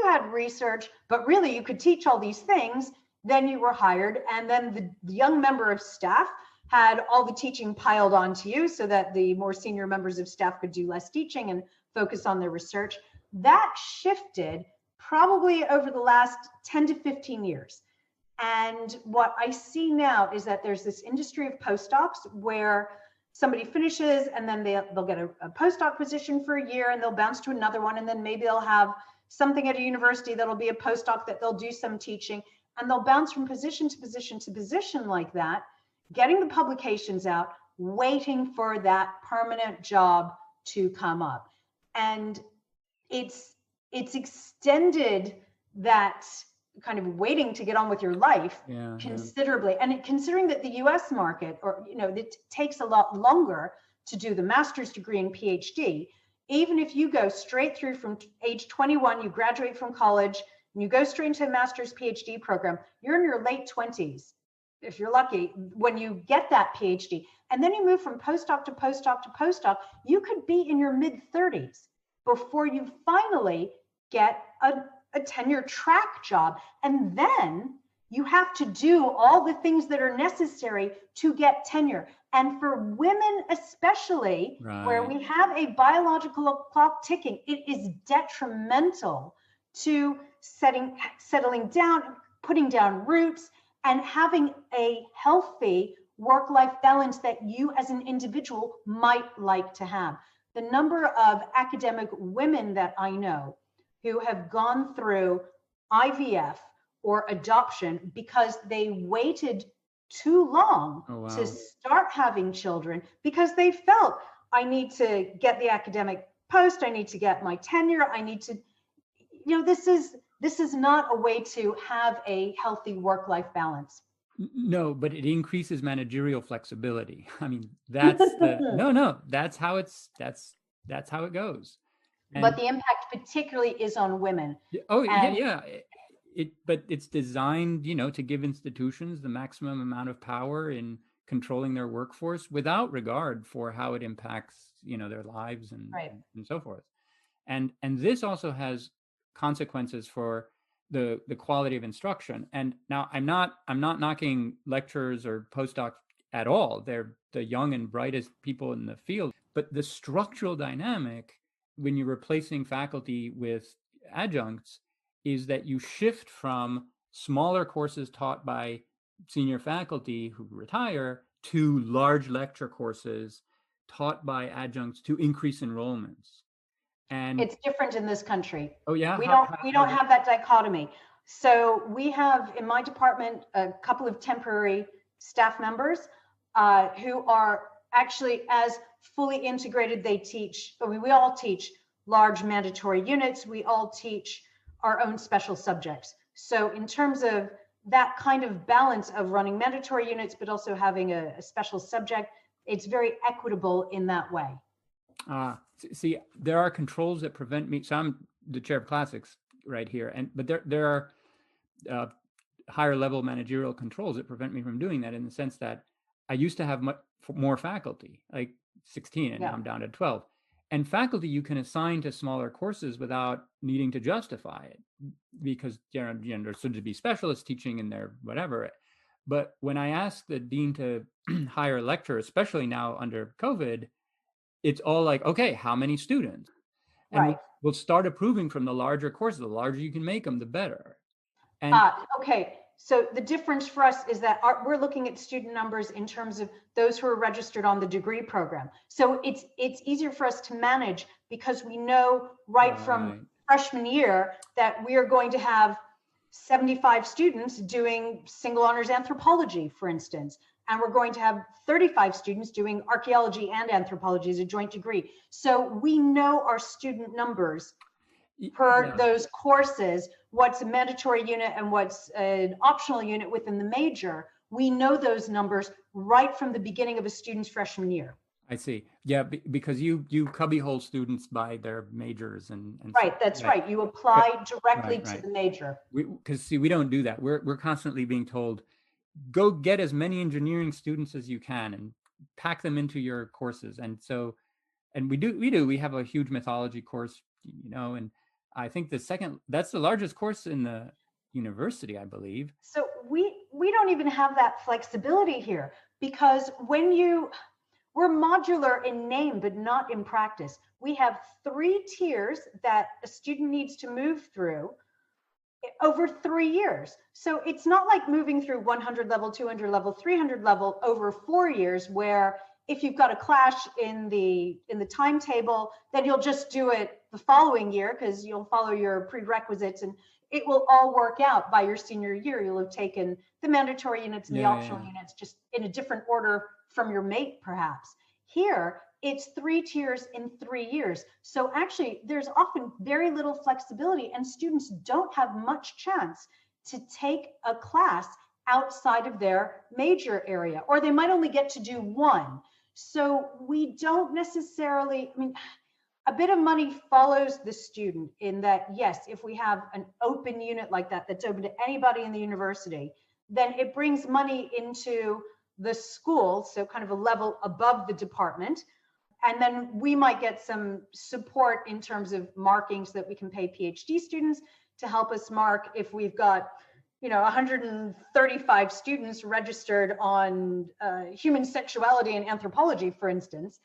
had research, but really you could teach all these things. Then you were hired, and then the young member of staff had all the teaching piled onto you so that the more senior members of staff could do less teaching and focus on their research. That shifted probably over the last 10 to 15 years. And what I see now is that there's this industry of postdocs where somebody finishes and then they'll get a postdoc position for a year and they'll bounce to another one. And then maybe they'll have something at a university that'll be a postdoc that they'll do some teaching, and they'll bounce from position to position to position like that, getting the publications out, waiting for that permanent job to come up. And it's extended that kind of waiting to get on with your life considerably. And considering that the US market, or it takes a lot longer to do the master's degree and PhD, even if you go straight through from age 21, you graduate from college, and you go straight into a master's PhD program, you're in your late 20s, if you're lucky, when you get that PhD. And then you move from postdoc to postdoc to postdoc, you could be in your mid 30s. before you finally get a tenure track job. And then you have to do all the things that are necessary to get tenure. And for women especially, where we have a biological clock ticking, it is detrimental to settling down, putting down roots, and having a healthy work-life balance that you as an individual might like to have. The number of academic women that I know who have gone through IVF or adoption because they waited too long to start having children, because they felt, I need to get the academic post, I need to get my tenure, I need to, this is not a way to have a healthy work-life balance. No, but it increases managerial flexibility. I mean, that's that's how it goes. But the impact particularly is on women. But it's designed, to give institutions the maximum amount of power in controlling their workforce without regard for how it impacts, their lives and so forth. And this also has consequences for the quality of instruction. And now I'm not knocking lecturers or postdocs at all. They're the young and brightest people in the field. But the structural dynamic when you're replacing faculty with adjuncts is that you shift from smaller courses taught by senior faculty who retire to large lecture courses taught by adjuncts to increase enrollments. And it's different in this country. Oh yeah, we don't have that dichotomy. So we have in my department a couple of temporary staff members who are actually as fully integrated. They teach. We all teach large mandatory units. We all teach our own special subjects. So in terms of that kind of balance of running mandatory units, but also having a special subject, it's very equitable in that way. See, there are controls that prevent me. So I'm the chair of classics right here, but there are higher level managerial controls that prevent me from doing that, in the sense that I used to have more faculty, like 16, and now I'm down to 12. And faculty you can assign to smaller courses without needing to justify it, because they're to be specialists teaching in their whatever. But when I ask the dean to hire a lecturer, especially now under COVID, it's all like, okay, how many students? And we'll start approving from the larger courses. The larger you can make them, the better. And okay. So the difference for us is that we're looking at student numbers in terms of those who are registered on the degree program. So it's easier for us to manage, because we know from freshman year that we are going to have 75 students doing single honors anthropology, for instance, and we're going to have 35 students doing archaeology and anthropology as a joint degree. So we know our student numbers per those courses, what's a mandatory unit and what's an optional unit within the major. We know those numbers right from the beginning of a student's freshman year. I see. Yeah, because you cubbyhole students by their majors and right. That's right. You apply directly to the major. Because we don't do that. We're constantly being told, go get as many engineering students as you can and pack them into your courses. And we have a huge mythology course, and I think that's the largest course in the university, I believe. So we don't even have that flexibility here, because we're modular in name, but not in practice. We have 3 tiers that a student needs to move through over 3 years. So it's not like moving through 100 level, 200 level, 300 level over 4 years, where if you've got a clash in the timetable, then you'll just do it the following year because you'll follow your prerequisites, and it will all work out by your senior year. You'll have taken the mandatory units and the optional units just in a different order from your mate, perhaps. Here, it's 3 tiers in 3 years. So actually, there's often very little flexibility, and students don't have much chance to take a class outside of their major area, or they might only get to do one. So we don't necessarily, a bit of money follows the student, in that, yes, if we have an open unit like that, that's open to anybody in the university, then it brings money into the school, so kind of a level above the department. And then we might get some support in terms of marking so that we can pay PhD students to help us mark if we've got 135 students registered on human sexuality and anthropology, for instance,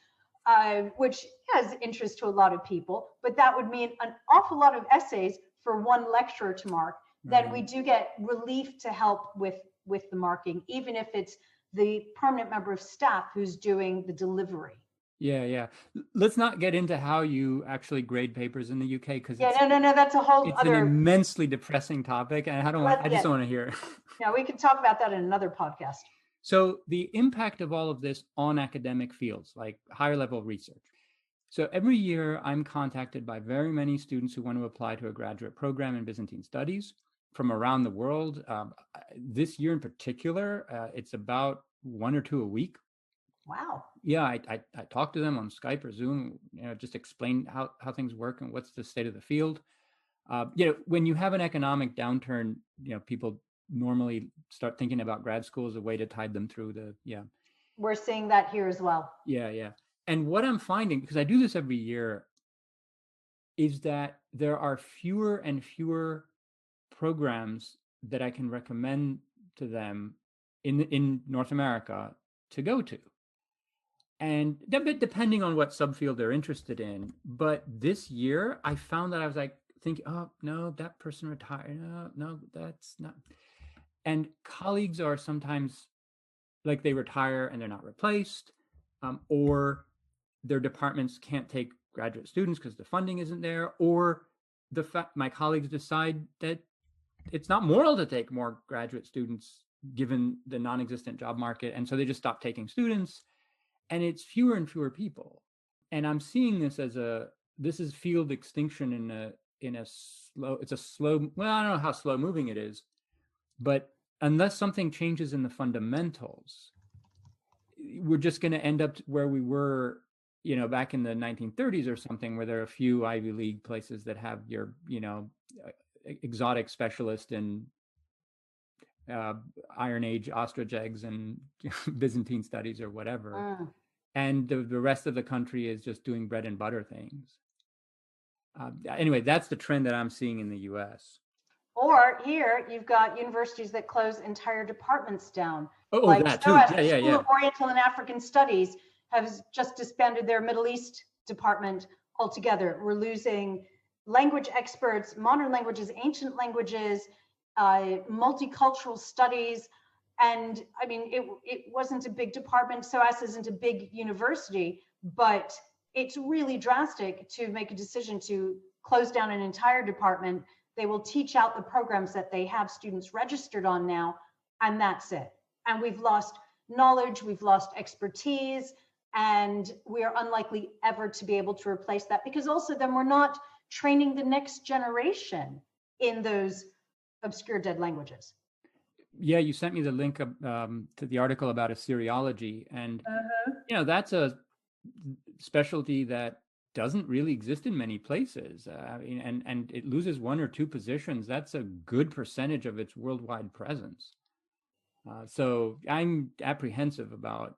which has interest to a lot of people, but that would mean an awful lot of essays for one lecturer to mark. Then we do get relief to help with the marking, even if it's the permanent member of staff who's doing the delivery. Yeah. Let's not get into how you actually grade papers in the UK, because no, that's a whole it's other an immensely depressing topic, and I just don't want to hear it. Yeah, we can talk about that in another podcast. So the impact of all of this on academic fields, like higher level research. So every year I'm contacted by very many students who want to apply to a graduate program in Byzantine Studies from around the world. This year in particular, it's about 1 or 2 a week. Wow. Yeah, I talk to them on Skype or Zoom, just explain how things work and what's the state of the field. When you have an economic downturn, people normally start thinking about grad school as a way to tide them through We're seeing that here as well. Yeah. And what I'm finding, because I do this every year, is that there are fewer and fewer programs that I can recommend to them in North America to go to. And depending on what subfield they're interested in. But this year, I found that I was like thinking, oh, no, that person retired. No, that's not. And colleagues are sometimes like they retire and they're not replaced, or their departments can't take graduate students because the funding isn't there, or my colleagues decide that it's not moral to take more graduate students given the non-existent job market. And so they just stop taking students. And it's fewer and fewer people. And I'm seeing this as this is field extinction it's a slow, well, I don't know how slow moving it is, but unless something changes in the fundamentals, we're just going to end up where we were, back in the 1930s or something, where there are a few Ivy League places that have your, exotic specialist in Iron Age ostrich eggs and Byzantine studies or whatever. And the rest of the country is just doing bread and butter things. Anyway, that's the trend that I'm seeing in the US. Or here, you've got universities that close entire departments down. Like that too. The School of Oriental and African Studies has just disbanded their Middle East department altogether. We're losing language experts, modern languages, ancient languages, multicultural studies. And I mean, it wasn't a big department. SOAS isn't a big university, but it's really drastic to make a decision to close down an entire department. They will teach out the programs that they have students registered on now, and that's it. And we've lost knowledge, we've lost expertise, and we are unlikely ever to be able to replace that, because also then we're not training the next generation in those obscure dead languages. Yeah, you sent me the link to the article about Assyriology, and that's a specialty that doesn't really exist in many places, and it loses 1 or 2 positions. That's a good percentage of its worldwide presence. So I'm apprehensive about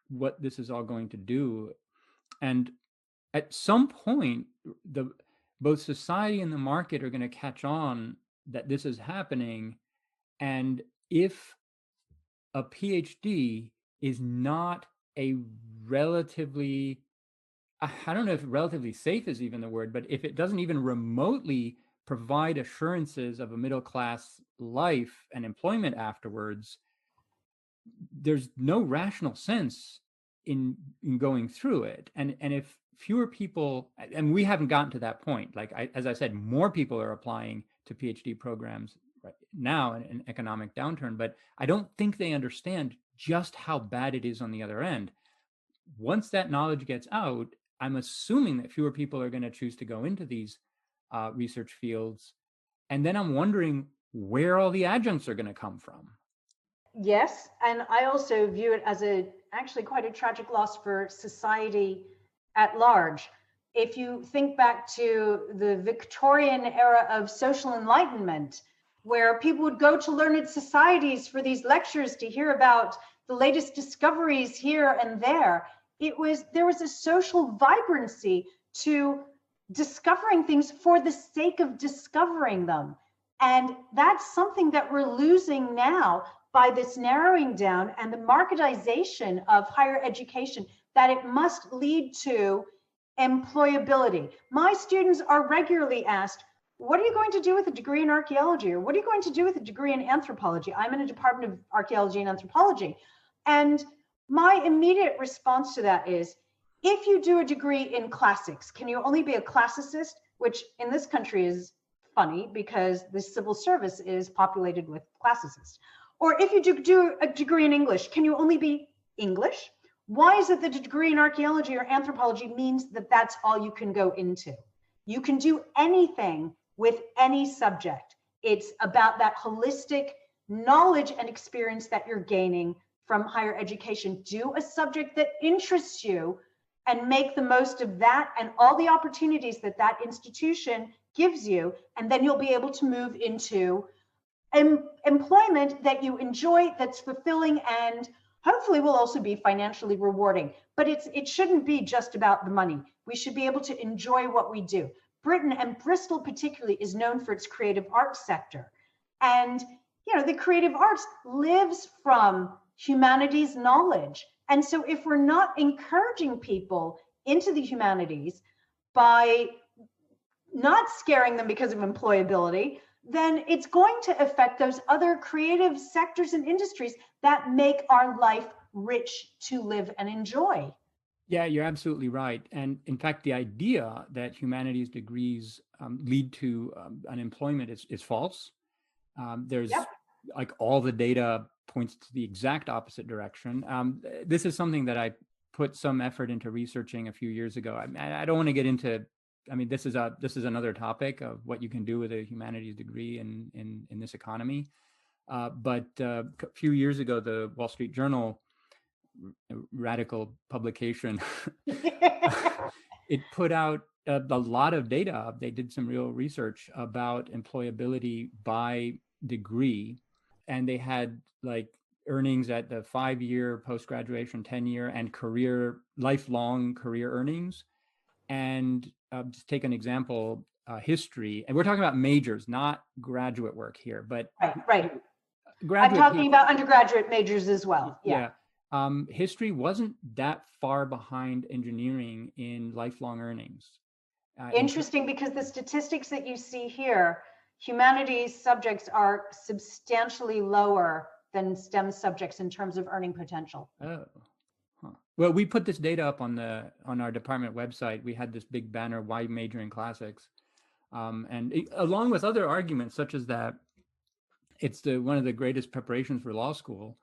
what this is all going to do, and at some point, both society and the market are going to catch on that this is happening, and if a PhD is not a relatively, I don't know if relatively safe is even the word, but if it doesn't even remotely provide assurances of a middle-class life and employment afterwards, there's no rational sense in going through it. And if fewer people, and we haven't gotten to that point, as I said, more people are applying to PhD programs right now in an economic downturn, but I don't think they understand just how bad it is on the other end. Once that knowledge gets out, I'm assuming that fewer people are going to choose to go into these research fields. And then I'm wondering where all the adjuncts are going to come from. Yes, and I also view it as actually quite a tragic loss for society at large. If you think back to the Victorian era of social enlightenment, where people would go to learned societies for these lectures to hear about the latest discoveries here and there, there was a social vibrancy to discovering things for the sake of discovering them. And that's something that we're losing now by this narrowing down and the marketization of higher education, that it must lead to employability. My students are regularly asked, what are you going to do with a degree in archaeology? Or what are you going to do with a degree in anthropology? I'm in a department of archaeology and anthropology. And my immediate response to that is, if you do a degree in classics, can you only be a classicist? Which in this country is funny because the civil service is populated with classicists. Or if you do a degree in English, can you only be English? Why is it that a degree in archaeology or anthropology means that that's all you can go into? You can do anything with any subject. It's about that holistic knowledge and experience that you're gaining from higher education. Do a subject that interests you and make the most of that and all the opportunities that that institution gives you. And then you'll be able to move into employment that you enjoy, that's fulfilling, and hopefully will also be financially rewarding. But it shouldn't be just about the money. We should be able to enjoy what we do. Britain, and Bristol particularly, is known for its creative arts sector. And the creative arts lives from humanities knowledge. And so if we're not encouraging people into the humanities by not scaring them because of employability, then it's going to affect those other creative sectors and industries that make our life rich to live and enjoy. Yeah, you're absolutely right. And in fact, the idea that humanities degrees lead to unemployment is false. There's like all the data points to the exact opposite direction. This is something that I put some effort into researching a few years ago. I don't want to get into. I mean, this is another topic of what you can do with a humanities degree in this economy. But a few years ago, the Wall Street Journal, radical publication, it put out a lot of data. They did some real research about employability by degree, and they had like earnings at the 5-year post-graduation, tenure, and lifelong career earnings. And just take an example, history, and we're talking about majors, not graduate work here, but right. I'm talking about undergraduate majors as well. Yeah. History wasn't that far behind engineering in lifelong earnings. Interesting, because the statistics that you see here, humanities subjects are substantially lower than STEM subjects in terms of earning potential. Oh. Huh. Well, we put this data up on our department website. We had this big banner, "Why major in classics?" And along with other arguments, such as that it's one of the greatest preparations for law school,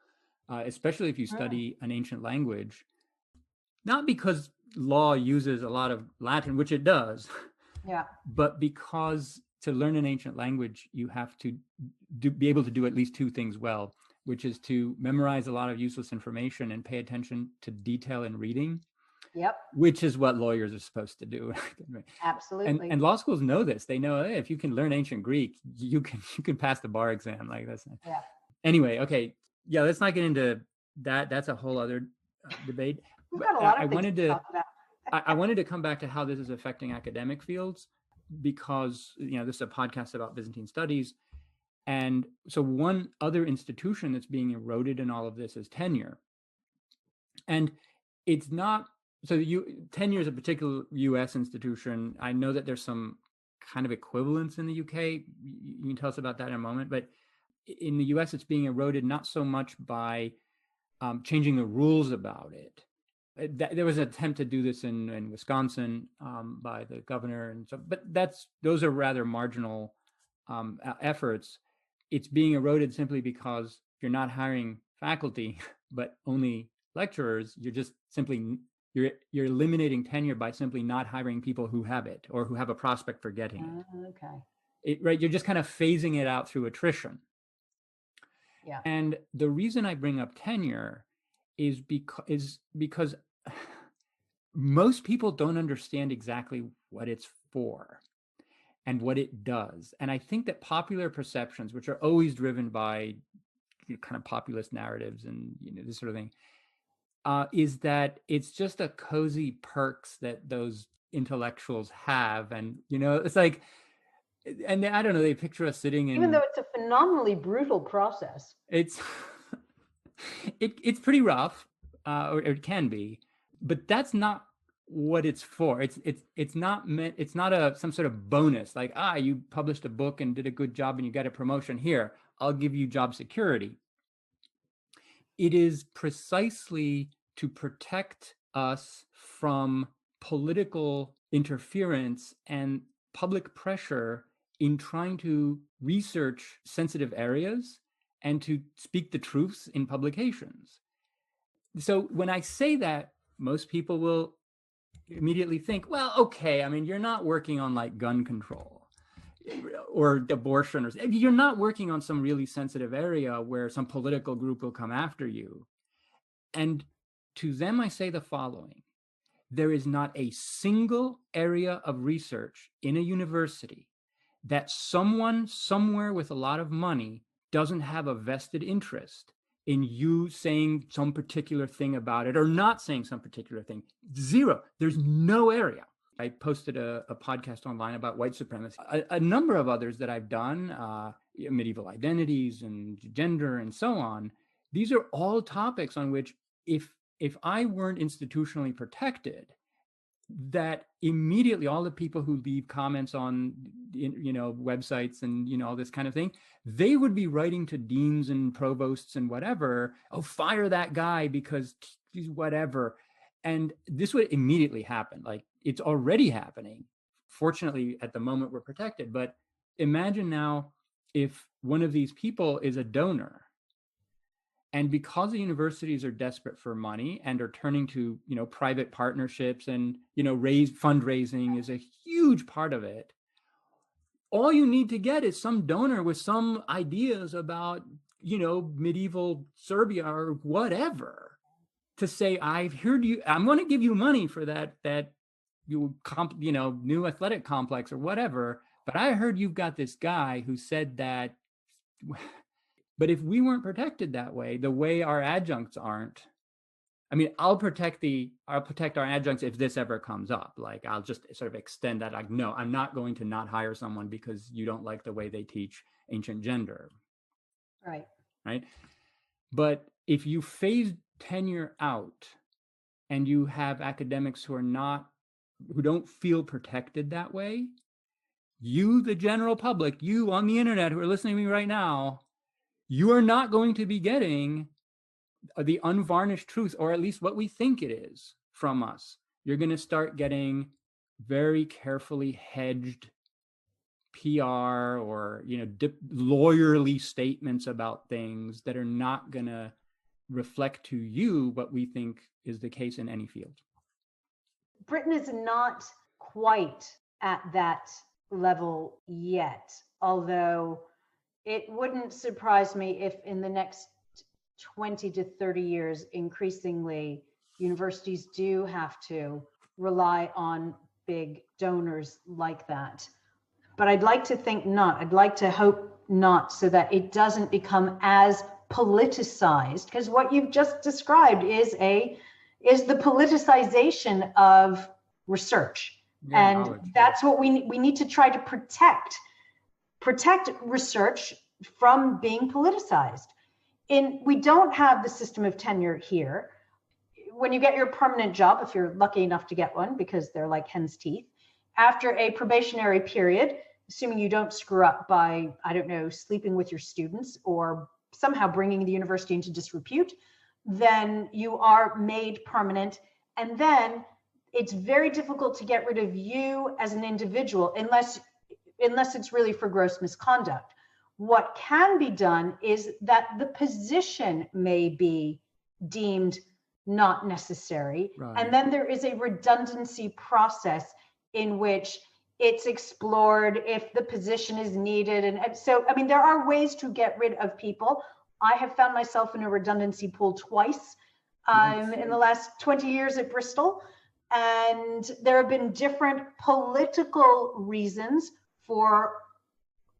especially if you study an ancient language. Not because law uses a lot of Latin, which it does, but because to learn an ancient language, you have to be able to do at least two things well, which is to memorize a lot of useless information and pay attention to detail in reading. Yep. Which is what lawyers are supposed to do. Absolutely. And law schools know this. They know, hey, if you can learn ancient Greek, you can pass the bar exam like this. Yeah. Anyway, okay. Yeah, let's not get into that. That's a whole other debate. We've got a lot of things to talk about. I wanted to come back to how this is affecting academic fields, because this is a podcast about Byzantine studies. And so one other institution that's being eroded in all of this is tenure. And it's not, so tenure is a particular US institution. I know that there's some kind of equivalence in the UK. You can tell us about that in a moment. But in the US, it's being eroded not so much by changing the rules about it. There was an attempt to do this in Wisconsin by the governor, and so, but those are rather marginal efforts. It's being eroded simply because you're not hiring faculty, but only lecturers. You're just simply you're eliminating tenure by simply not hiring people who have it or who have a prospect for getting it. Okay. Right. You're just kind of phasing it out through attrition. Yeah. And the reason I bring up tenure is because most people don't understand exactly what it's for and what it does. And I think that popular perceptions, which are always driven by kind of populist narratives and this sort of thing, is that it's just a cozy perks that those intellectuals have. And, it's like, and I don't know, they picture us sitting Even though in, it's a phenomenally brutal process. it's, it's pretty rough, or it can be, but that's not what it's for. It's not meant, it's not some sort of bonus, like, you published a book and did a good job and you got a promotion. Here, I'll give you job security. It is precisely to protect us from political interference and public pressure in trying to research sensitive areas and to speak the truths in publications. So when I say that, most people will immediately think, well, okay, I mean, you're not working on like gun control or abortion, or you're not working on some really sensitive area where some political group will come after you. And to them, I say the following: there is not a single area of research in a university that someone somewhere with a lot of money doesn't have a vested interest in you saying some particular thing about it or not saying some particular thing. Zero. There's no area. I posted a podcast online about white supremacy. A number of others that I've done, medieval identities and gender and so on. These are all topics on which if I weren't institutionally protected, that immediately all the people who leave comments on websites and all this kind of thing, they would be writing to deans and provosts and whatever, oh, fire that guy because he's whatever. And this would immediately happen. Like, it's already happening. Fortunately, at the moment, we're protected. But imagine now if one of these people is a donor, and because the universities are desperate for money and are turning to, private partnerships and, fundraising is a huge part of it. All you need to get is some donor with some ideas about, medieval Serbia or whatever, to say, I've heard you, I'm going to give you money for that new athletic complex or whatever. But I heard you've got this guy who said that. But if we weren't protected that way, the way our adjuncts aren't, I mean, I'll protect our adjuncts if this ever comes up. Like, I'll just sort of extend that. Like, no, I'm not going to not hire someone because you don't like the way they teach ancient gender. Right. But if you phase tenure out and you have academics who don't feel protected that way, you, the general public, you on the internet who are listening to me right now, you are not going to be getting the unvarnished truth, or at least what we think it is, from us. You're going to start getting very carefully hedged PR or, lawyerly statements about things that are not going to reflect to you what we think is the case in any field. Britain is not quite at that level yet, although it wouldn't surprise me if in the next 20 to 30 years, increasingly, universities do have to rely on big donors like that. But I'd like to think not. I'd like to hope not, so that it doesn't become as politicized, because what you've just described is the politicization of research. Yeah, and knowledge. That's what we need to try to protect research from being politicized. We don't have the system of tenure here. When you get your permanent job, if you're lucky enough to get one, because they're like hen's teeth, after a probationary period, assuming you don't screw up by, I don't know, sleeping with your students or somehow bringing the university into disrepute, then you are made permanent. And then it's very difficult to get rid of you as an individual unless it's really for gross misconduct. What can be done is that the position may be deemed not necessary. Right. And then there is a redundancy process in which it's explored if the position is needed. And so, I mean, there are ways to get rid of people. I have found myself in a redundancy pool twice in the last 20 years at Bristol. And there have been different political reasons for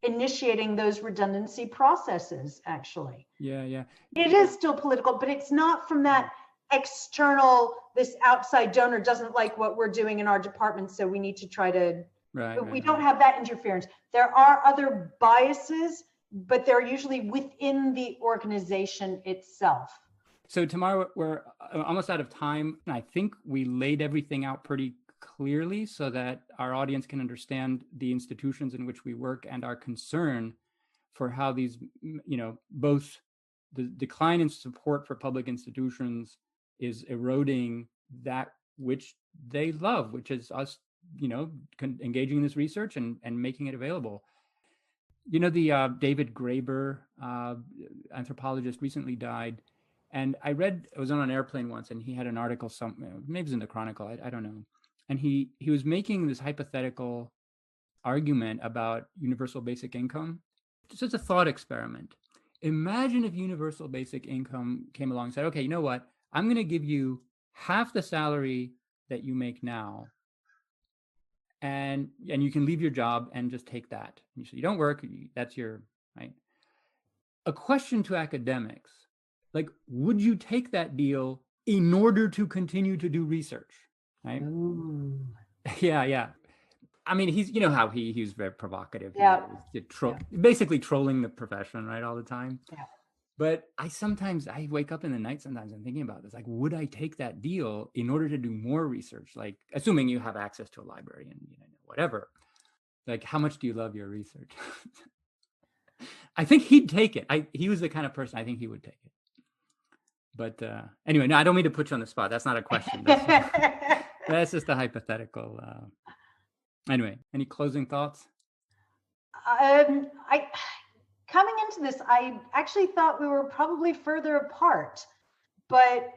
initiating those redundancy processes, actually. Yeah. It is still political, but it's not from that this outside donor doesn't like what we're doing in our department, so we need to try to, we don't have that interference. There are other biases, but they're usually within the organization itself. So Tamar, we're almost out of time. I think we laid everything out pretty clearly so that our audience can understand the institutions in which we work and our concern for how these, both the decline in support for public institutions is eroding that which they love, which is us, engaging in this research and making it available. The David Graeber, anthropologist, recently died. And I was on an airplane once, and he had an article, maybe it was in the Chronicle, I don't know. And he was making this hypothetical argument about universal basic income. Just as a thought experiment. Imagine if universal basic income came along and said, okay, you know what? I'm going to give you half the salary that you make now, and you can leave your job and just take that. So you don't work, that's your, right? A question to academics, like, would you take that deal in order to continue to do research, right? Ooh. Yeah. I mean, how he was very provocative. Yeah. Basically trolling the profession, right, all the time. Yeah. But I wake up in the night sometimes and thinking about this, like, would I take that deal in order to do more research? Like, assuming you have access to a library and whatever. Like, how much do you love your research? I think he'd take it. He was the kind of person I think he would take it. But anyway, no, I don't mean to put you on the spot. That's not a question. That's just a hypothetical. Anyway, any closing thoughts? Coming into this, I actually thought we were probably further apart, but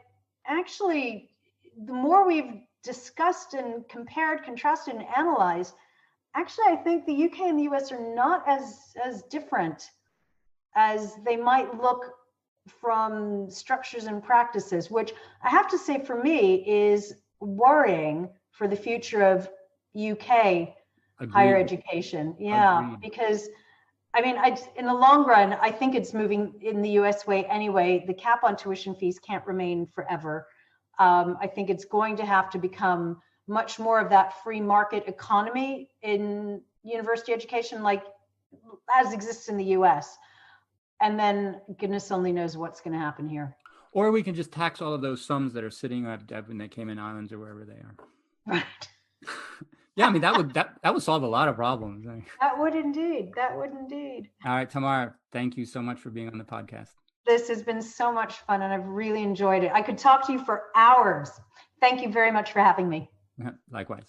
actually, the more we've discussed and compared, contrasted, and analyzed, actually, I think the UK and the US are not as different as they might look from structures and practices, which I have to say for me is worrying for the future of UK Agreed. Higher education. Yeah, Agreed. Because I mean, in the long run, I think it's moving in the US way anyway. The cap on tuition fees can't remain forever. I think it's going to have to become much more of that free market economy in university education, like as exists in the US. And then goodness only knows what's going to happen here. Or we can just tax all of those sums that are sitting in the Cayman Islands or wherever they are. Right. Yeah, I mean, that would solve a lot of problems. That would indeed. All right, Tamar, thank you so much for being on the podcast. This has been so much fun, and I've really enjoyed it. I could talk to you for hours. Thank you very much for having me. Likewise.